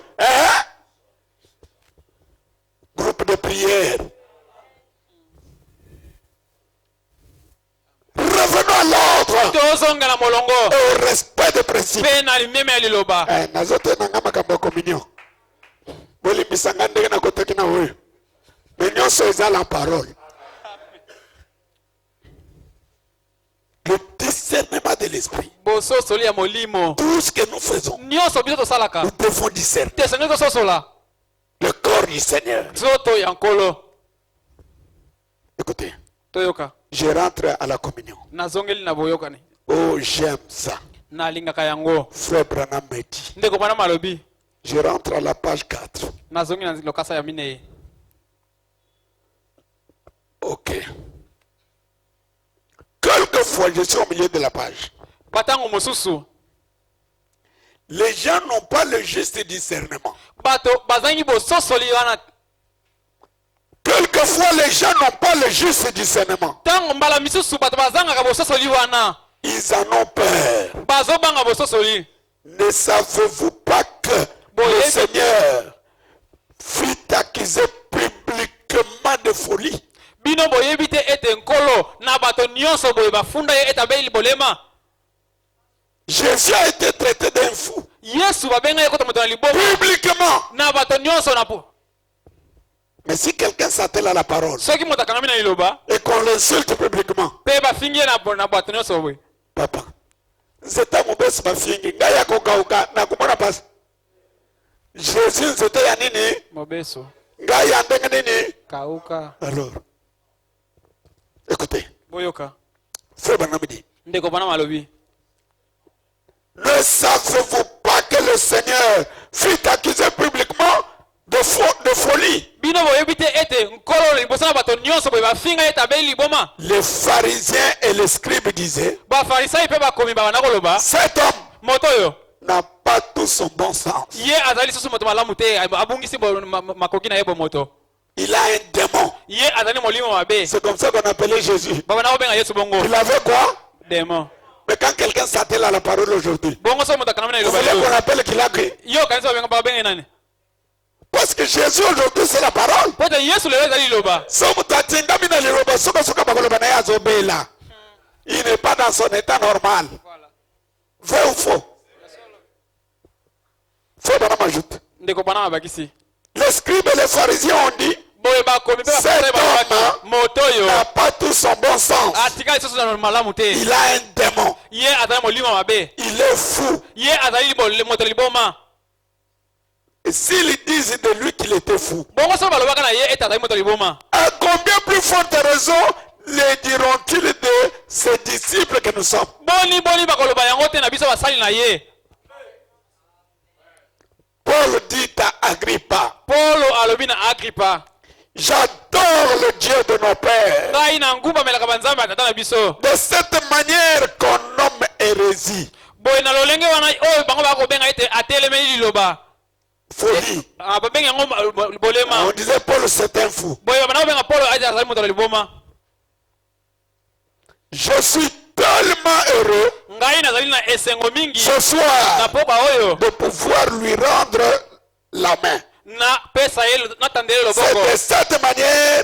Groupe de prière. tozonga na molongo au respect des principes. pe na limeme ya liloba. Nazote nanga makambo communion. Bolimbisanga ndenge na koteki na oyo. Mais nyonso eza la parole. Le discernement de l'esprit. Bososoli ya molimo. Tout ce que nous faisons, Nyonso biso tosalaka. nous devons discerner Tesenge tososola. le corps du Seigneur. Nzoto ya nkolo. Écoutez, Toyoka. je rentre à la communion. Nazongeli na boyokani. Oh, j'aime ça. Nalingaka yango. Frère Branham me dit. Ndeko bana malobi. Je rentre à la page 4. Nazongi na lokasa ya mine. Ok. Quelquefois, je suis au milieu de la page. Batango mosusu. Les gens n'ont pas le juste discernement. Bato bazangi bososoli wana. Quelquefois, les gens n'ont pas le juste discernement. Tango mbala misusu bato bazanga ka bososoli wana. Ils en ont peur. Bazo banga bososoli. Ne savez-vous pas que le Seigneur fut accusé publiquement de folie? Bino boyebi te ete nkolo na bato nyonso boye bafunda ye etabeli bolema. Jésus a été traité d'un fou. Yesu babenga ye kota moto na liboma. Publiquement. Na bato nyonso na po. Mais si quelqu'un s'attelle à la parole Soki moto akangami na liloba. et qu'on l'insulte publiquement, Pe bafingi ye na bato nyonso boye. papa, nzeta mobesi bafingi ngai ya kokauka na komona pasi. Jésus nzete ya nini? Mobeso. Ngai ya ndenge nini? Kauka. Alors, écoutez, Boyoka. Frère Branham dit, Ndeko bana malobi. ne savez-vous pas que le Seigneur fut accusé publiquement de folie? Bino boyebi te ete nkolo liboso na bato nyonso boye bafinga ye etabeli liboma. Les pharisiens et les scribes disaient, Bafarisai pe bakomi bana koloba. cet homme Moto yo. n'a pas tout son bon sens. Ye azali susu moto malamu te abungisi makoki na ye bo moto. Il a un démon. Ye azali molimo mabe. C'est comme ça qu'on appelait Jésus. Baba na obenga Yesu bongo. Il avait quoi? Démon. Mais quand quelqu'un s'attelle à la parole aujourd'hui, Bongo so moto kanamina vous voulez liloba. qu'on appelle qu'il a crié? Yo kanisa obenga baba benga nani? Parce que Jésus aujourd'hui c'est la parole. Poto Yesu lelo ezali liloba. Il n'est pas dans son état normal. Vrai ou faux? Faux, Branham ajoute. Ndeko bana mabakisi. Les scribes et les pharisiens ont dit, Boye bakomi pe cet bafarisai babaki. homme Moto yo. n'a pas tout son bon sens. Atika susu na malamu te. Il a un démon. Ye azali molimo mabe. Il est fou. Ye azali moto liboma. Et s'ils disent de lui qu'il était fou, Bongo so balobaka na ye ete azali moto liboma. à combien plus forte raison les diront-ils de ses disciples que nous sommes? Boni bakoloba yango te na biso basali na ye. Paul dit à Agrippa, Paulo alobi na Agrippa. j'adore le Dieu de nos pères. Ngai na ngumba melaka banzambe ya tata na biso. De cette manière qu'on nomme hérésie, Boye na lolenge wana oyo bango bakobenga ete atelemeli liloba. folie. Babenga yango bolema. On disait Paul c'est un fou. Boye bana obenga Paulo ete azali moto na liboma. Je suis tellement heureux Ngai nazali na esengo mingi ce na soir pokwa oyo de pouvoir lui rendre la main. na pesa ye na tandele C'est loboko. de cette manière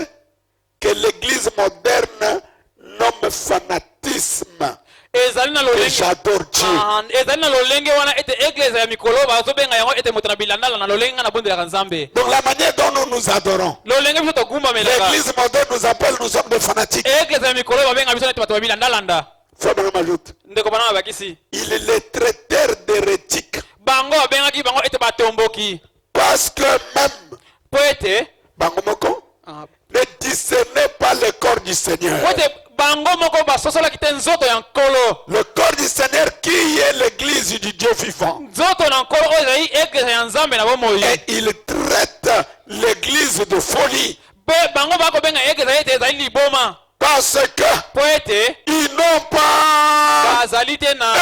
que l'église moderne nomme fanatisme. Ezali na Et lolenge. j'adore Dieu. Ezali na lolenge wana ete eglise ya mikolo bazobenga yango ete moto na bilandala na lolenge na bondelaka Nzambe. Donc la manière dont nous nous adorons, Lolenge biso togumba melaka. l'église moderne nous appelle, nous sommes des fanatiques. Eglise ya mikolo babenga biso ete bato babilandalanda. Frère Branham ajoute, Ndeko bana babakisi. il les traitèrent d'hérétiques Bango babengaki bango ete batomboki. parce que même Po ete bango moko ne discernait pas le corps du Seigneur. po ete bango moko basosolaki te nzoto ya nkolo. Le corps du Seigneur qui est l'église du Dieu vivant. Nzoto na nkolo oyo ezali eglise ya Nzambe na bomoi. Et il traite l'église de folie Pe bango bakobenga eglise ete ezali liboma. parce que Po ete ils n'ont pas bazali te na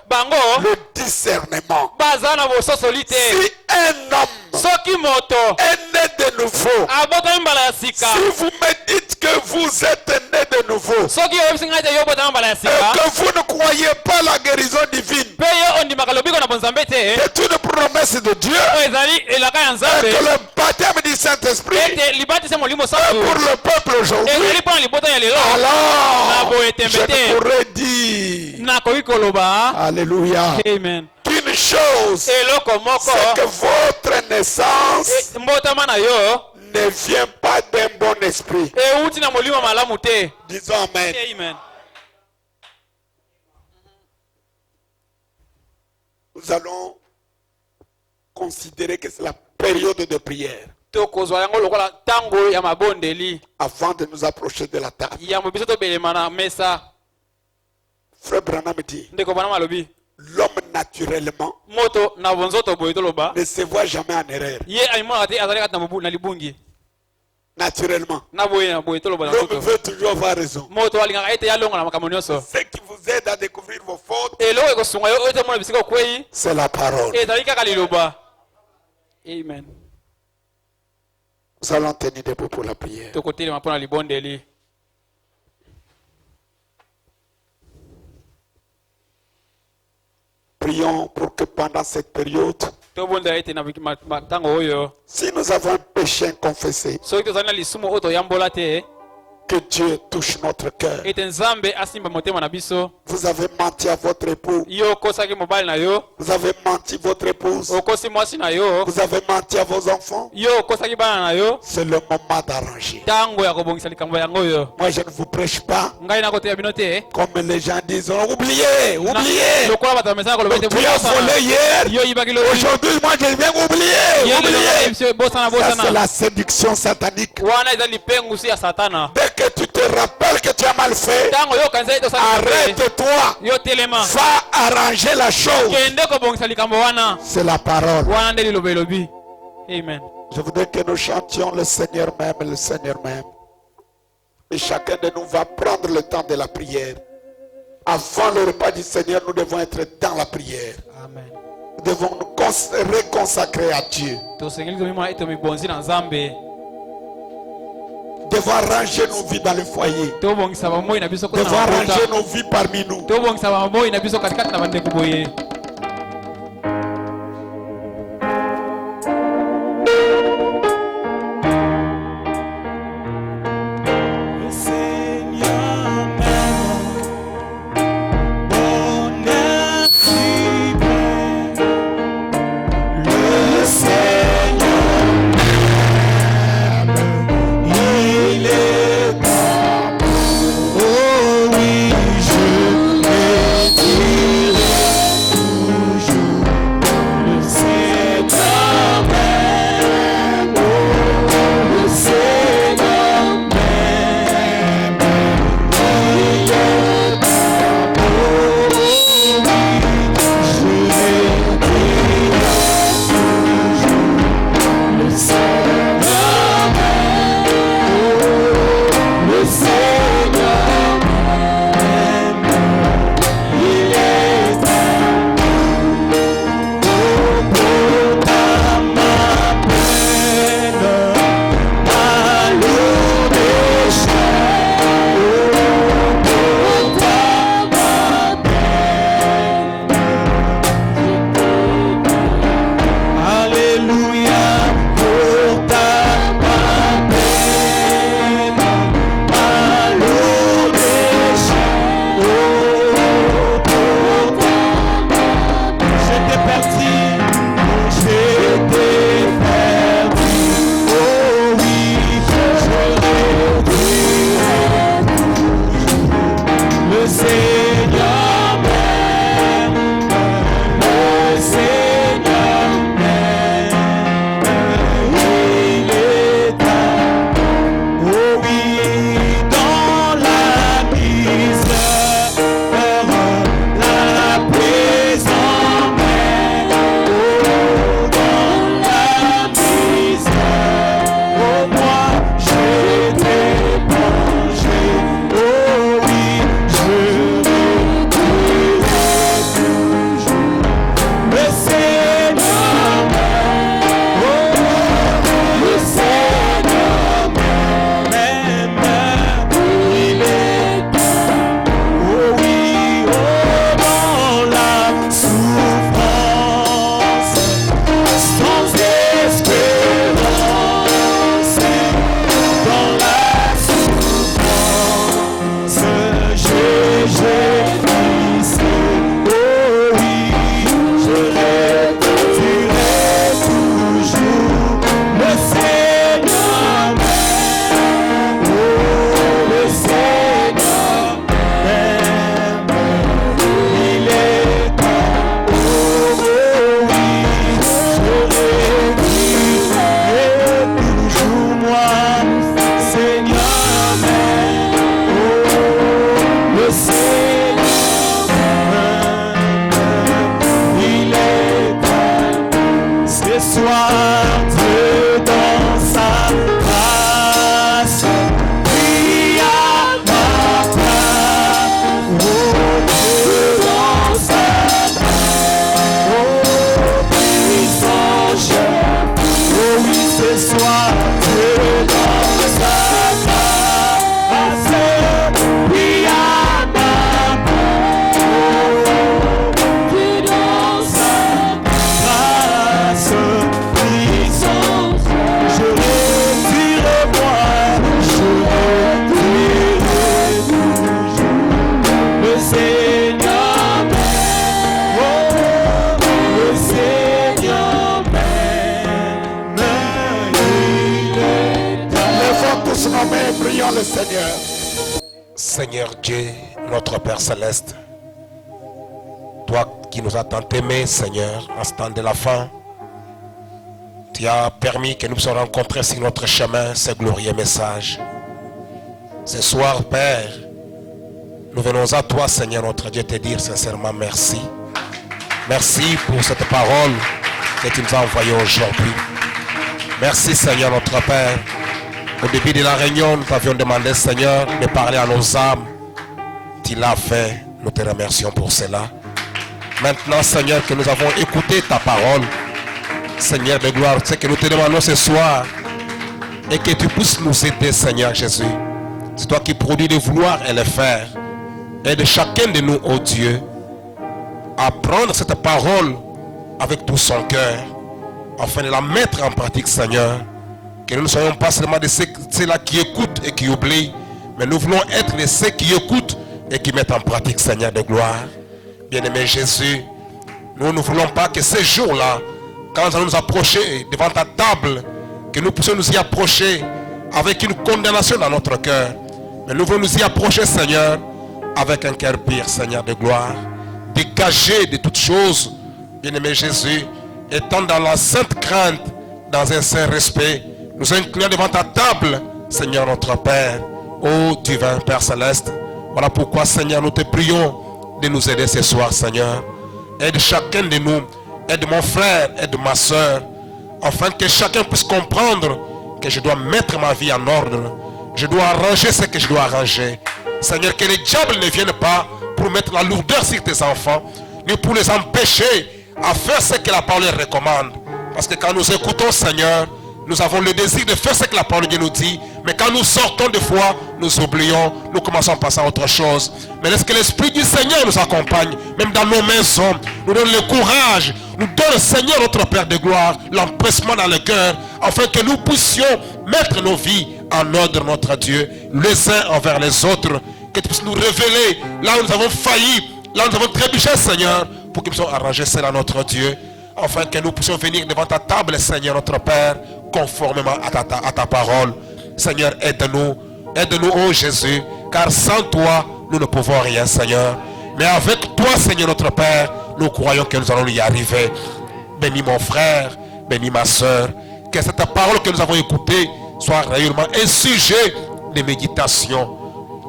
bango le discernement. baza na bososoli te. Si un homme Soki moto est né de nouveau, abotami mbala ya sika si vous me dites que vous êtes né de nouveau, soki oyebisi ngai te yo obotama mbala ya et sika que vous ne croyez pas la guérison divine, mpe yo ondimaka lobiko na bonzambe te c'est une promesse de Dieu, oyo ezali elaka ya et nzambe que le baptême du Saint-Esprit ete libatisa molimo est santu pour le peuple aujourd'hui, ezali mpo na libota ya lelo alors boye tembe je te. pourrais dire, nakoki koloba alléluia, amen qu'une chose, eloko moko c'est que votre naissance mbotama na yo ne vient pas d'un bon esprit. euti na molimo malamu te. Disons amen. Amen. Nous allons considérer que c'est la période de prière tokozwa yango lokola ntango ya mabondeli avant de nous approcher de la table. yambo biso tobelema na mesa. Frère Branham dit, ndeko bana malobi l'homme naturellement moto na bonzoto boye toloba ne se voit jamais en erreur. ye alimonaka te azali kati na libungi Naturellement. na boye toloba na L'homme moto veut toujours avoir raison. moto alingaka ete yalonga na makambo nyonso Ce qui vous aide à découvrir vos fautes, eloko ekosunga yo ete mona bisika okwei c'est la parole. ezali kaka liloba. Amen. Nous allons tenir debout pour la prière. tokotelema mpo na libondeli. Prions pour que pendant cette période, tobondela ete na ntango oyo si nous avons un péché inconfessé, soki tozali na lisumu oyo toyambola te que Dieu touche notre cœur. ete nzambe asimba motema na biso. Vous avez menti à votre époux. yo okosaki mobali na yo Vous avez menti votre épouse. okosi mwasi na yo Vous avez menti à vos enfants. yo okosaki bana na yo C'est le moment d'arranger. ntango ya kobongisa likambo yango oyo. Moi, je ne vous prêche pas ngai nakoteya bino te comme les gens disent. Oubliez, oubliez. lokola bato bamesana koloba ete Tu as volé hier. yo oyibaki lobi Aujourd'hui, moi, je viens oublier. ye lelo Oublier. biso bosana Ça, c'est bosana la séduction satanique. wana eza lipengusi ya satana. Dès que tu te rappelles que tu as mal fait, ntango yo okanisa ete osala te arrête-toi. yo telema Va arranger la chose. kende kobongisa likambo wana C'est la parole. wana nde liloba elobi. Amen. Je voudrais que nous chantions le Seigneur même, le Seigneur même. Et chacun de nous va prendre le temps de la prière. Avant le repas du Seigneur, nous devons être dans la prière. Amen. Nous devons nous reconsacrer à Dieu. tosengeli tomimona ete mibonzi na nzambe Nous devons arranger nos vies dans le foyer. tobongisa bamoi na biso Nous kota devons na arranger mabota nos vies parmi nous. tobongisa bamoi na biso katikati na bandeko boye. Oh oui, je vais dire. tous nommés, prions le Seigneur. Seigneur Dieu, notre Père Céleste, toi qui nous as tant aimés, Seigneur, en ce temps de la fin, tu as permis que nous puissions rencontrer sur notre chemin ce glorieux message. Ce soir, Père, nous venons à toi, Seigneur, notre Dieu, te dire sincèrement merci. Merci pour cette parole que tu nous as envoyée aujourd'hui. Merci, Seigneur, notre Père. Au début de la réunion, nous t'avions demandé, Seigneur, de parler à nos âmes. Tu l'as fait. Nous te remercions pour cela. Maintenant, Seigneur, que nous avons écouté ta parole, Seigneur de gloire, c'est que nous te demandons ce soir et que tu puisses nous aider, Seigneur Jésus. C'est toi qui produis le vouloir et le faire. Aide chacun de nous, ô Dieu, à prendre cette parole avec tout son cœur, afin de la mettre en pratique, Seigneur. Que nous ne soyons pas seulement de ceux-là qui écoutent et qui oublient, mais nous voulons être de ceux qui écoutent et qui mettent en pratique, Seigneur de gloire. Bien-aimé Jésus, nous ne voulons pas que ces jours-là, quand nous allons nous approcher devant ta table, que nous puissions nous y approcher avec une condamnation dans notre cœur. Mais nous voulons nous y approcher, Seigneur, avec un cœur pur, Seigneur de gloire. Dégagé de toutes choses, bien-aimé Jésus, étant dans la sainte crainte, dans un saint respect, nous inclinons devant ta table, Seigneur notre Père, ô divin Père Céleste. Voilà pourquoi, Seigneur, nous te prions de nous aider ce soir, Seigneur. Aide chacun de nous, aide mon frère, aide ma soeur, afin que chacun puisse comprendre que je dois mettre ma vie en ordre. Je dois arranger ce que je dois arranger. Seigneur, que les diables ne viennent pas pour mettre la lourdeur sur tes enfants, ni pour les empêcher à faire ce que la parole recommande. Parce que quand nous écoutons, Seigneur, nous avons le désir de faire ce que la parole de Dieu nous dit. Mais quand nous sortons des fois, nous oublions, nous commençons à passer à autre chose. Mais laisse que l'Esprit du Seigneur nous accompagne, même dans nos maisons, nous donne le courage, nous donne, Seigneur, notre Père de gloire, l'empressement dans le cœur, afin que nous puissions mettre nos vies en ordre, notre Dieu, les uns envers les autres. Que tu puisses nous révéler là où nous avons failli, là où nous avons trébuché, Seigneur, pour que nous puissions arranger cela, notre Dieu, afin que nous puissions venir devant ta table, Seigneur, notre Père, conformément à ta parole. Seigneur, aide-nous, ô Jésus, car sans toi, nous ne pouvons rien, Seigneur. Mais avec toi, Seigneur, notre Père, nous croyons que nous allons y arriver. Bénis mon frère, bénis ma soeur, que cette parole que nous avons écoutée soit réellement un sujet de méditation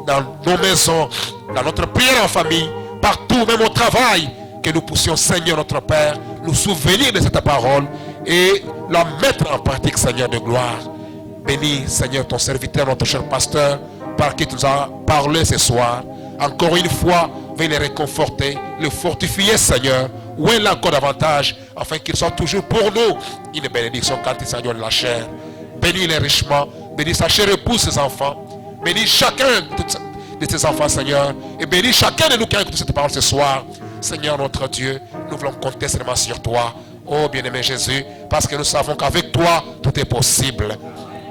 dans nos maisons, dans notre prière en famille, partout, même au travail, que nous puissions, Seigneur notre Père, nous souvenir de cette parole et la mettre en pratique, Seigneur de gloire. Bénis, Seigneur, ton serviteur, notre cher pasteur, par qui tu nous as parlé ce soir. Encore une fois, viens les réconforter, les fortifier, Seigneur. Où est là encore davantage, afin qu'ils soient toujours pour nous une bénédiction quand il s'agit de la chair. Bénis-les richement, bénis sa chère épouse, ses enfants. Bénis chacun de tes enfants, Seigneur. Et bénis chacun de nous qui a écouté cette parole ce soir. Seigneur notre Dieu, nous voulons compter seulement sur toi. Oh bien-aimé Jésus, parce que nous savons qu'avec toi, tout est possible.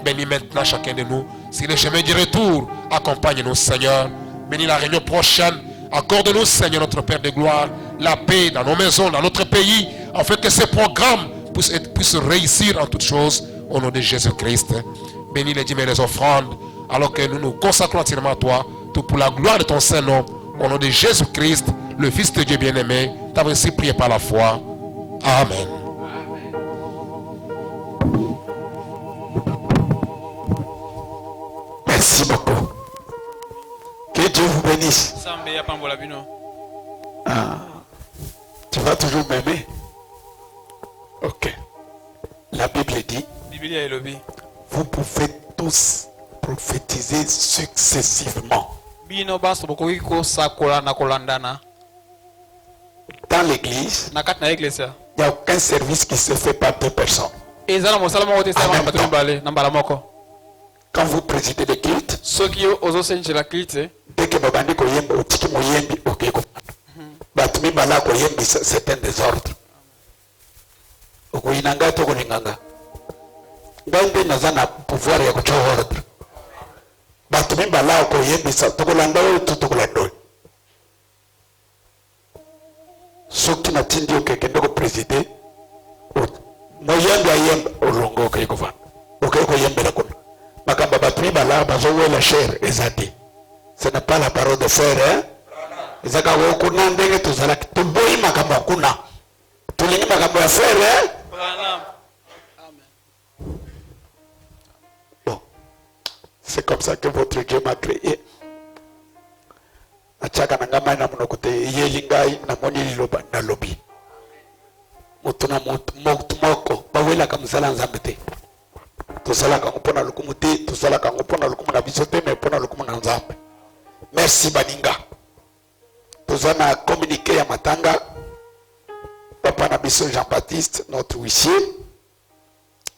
Bénis maintenant chacun de nous. Si le chemin du retour, accompagne-nous, Seigneur. Bénis la réunion prochaine. Accorde-nous, Seigneur, notre Père de gloire, la paix dans nos maisons, dans notre pays, afin que ces programmes puissent réussir en toutes choses, au nom de Jésus-Christ. Bénis les dîmes et les offrandes, alors que nous nous consacrons entièrement à toi, tout pour la gloire de ton Saint-Nom, au nom de Jésus-Christ, le Fils de Dieu bien-aimé, t'avons ainsi prié par la foi. Amen. Merci beaucoup. Que Dieu vous bénisse. Ah, tu vas toujours m'aimer? Ok. La Bible dit, vous pouvez tous prophétiser successivement. Dans l'église, il n'y a aucun service qui se fait par deux personnes. Quand vous présidez le culte, dès que babandi koyemba otiki moyembi okeko batumi bala koyembi c'est un désordre okoyinanga to kolinganga ngambe nazana pouvoir ya kucho ordre batumi bala koyembi sa to kolanda to kolando soki na tindi okeke ndoko présider moyembi ayemba olongo okeko va okeko yembela kuna Makamba batri bala bazowe la chair ezadi. Ce n'est pas la parole de fer, hein? Ezaka wokuna ndenge tozala tuboyi makamba kuna. Tulingi makamba ya fer, hein? Bon. C'est comme ça que votre Dieu m'a créé. Achaka nangama na munokote yelingai na moni liloba na lobi. Mutuna moko bawela kamsala nzambete. Tosala kango pona lukumu te, tosala kango pona lukumu na biso te, mais pona lukumu na nzambe. Merci baninga. Tozana communiqué ya matanga. Papa na biso Jean-Baptiste, notre huissier.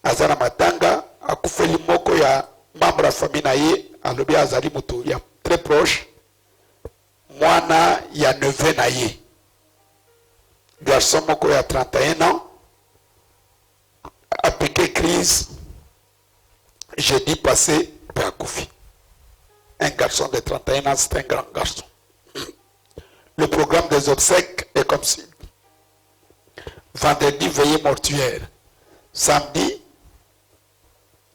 Azana matanga, akufeli moko ya membre ya famille na ye, alobi azali mutu ya très proche. Mwana ya neveu na ye. Garçon moko ya 31 ans. A piqué crise. Jeudi passé, Père Koufi. Un garçon de 31 ans, c'est un grand garçon. Le programme des obsèques est comme suit. Vendredi, veillée mortuaire. Samedi,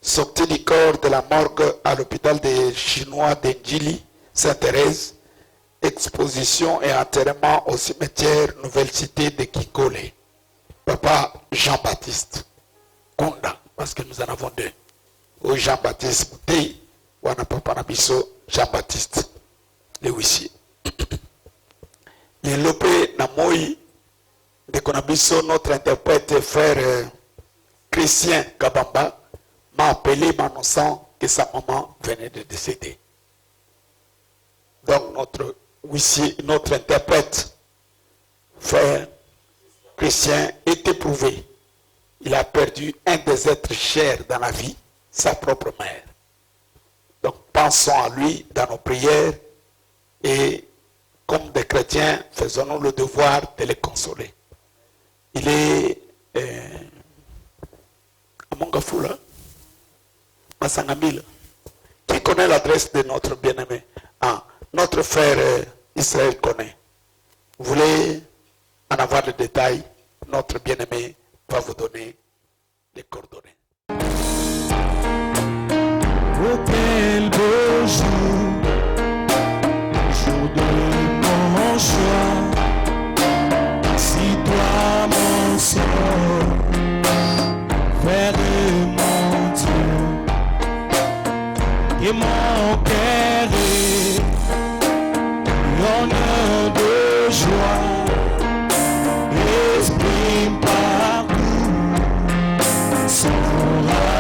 sortie du corps de la morgue à l'hôpital des Chinois d'Endjili, Sainte-Thérèse. Exposition et enterrement au cimetière Nouvelle Cité de Kikole. Papa Jean-Baptiste Kunda, parce que nous en avons deux. Ou Jean-Baptiste Moutei, ou on a papa Nabiso Jean-Baptiste, le huissier. Les lopé Namoyi, de Konabiso, notre interprète frère Christian Kabamba, m'a appelé m'annonçant que sa maman venait de décéder. Donc notre huissier, notre interprète, frère Christian, est éprouvé. Il a perdu un des êtres chers dans la vie, sa propre mère. Donc pensons à lui dans nos prières et comme des chrétiens, faisons-nous le devoir de les consoler. Il est à Mongafoula, Massangamila. Qui connaît l'adresse de notre bien-aimé? Ah, notre frère Israël connaît. Vous voulez en avoir le détail? Notre bien-aimé va vous donner les coordonnées. Oh, quel beau jour, jour de mon choix. Si toi, mon sort, vers mon Dieu, et mon cœur est l'honneur de joie, exprime partout son rêve.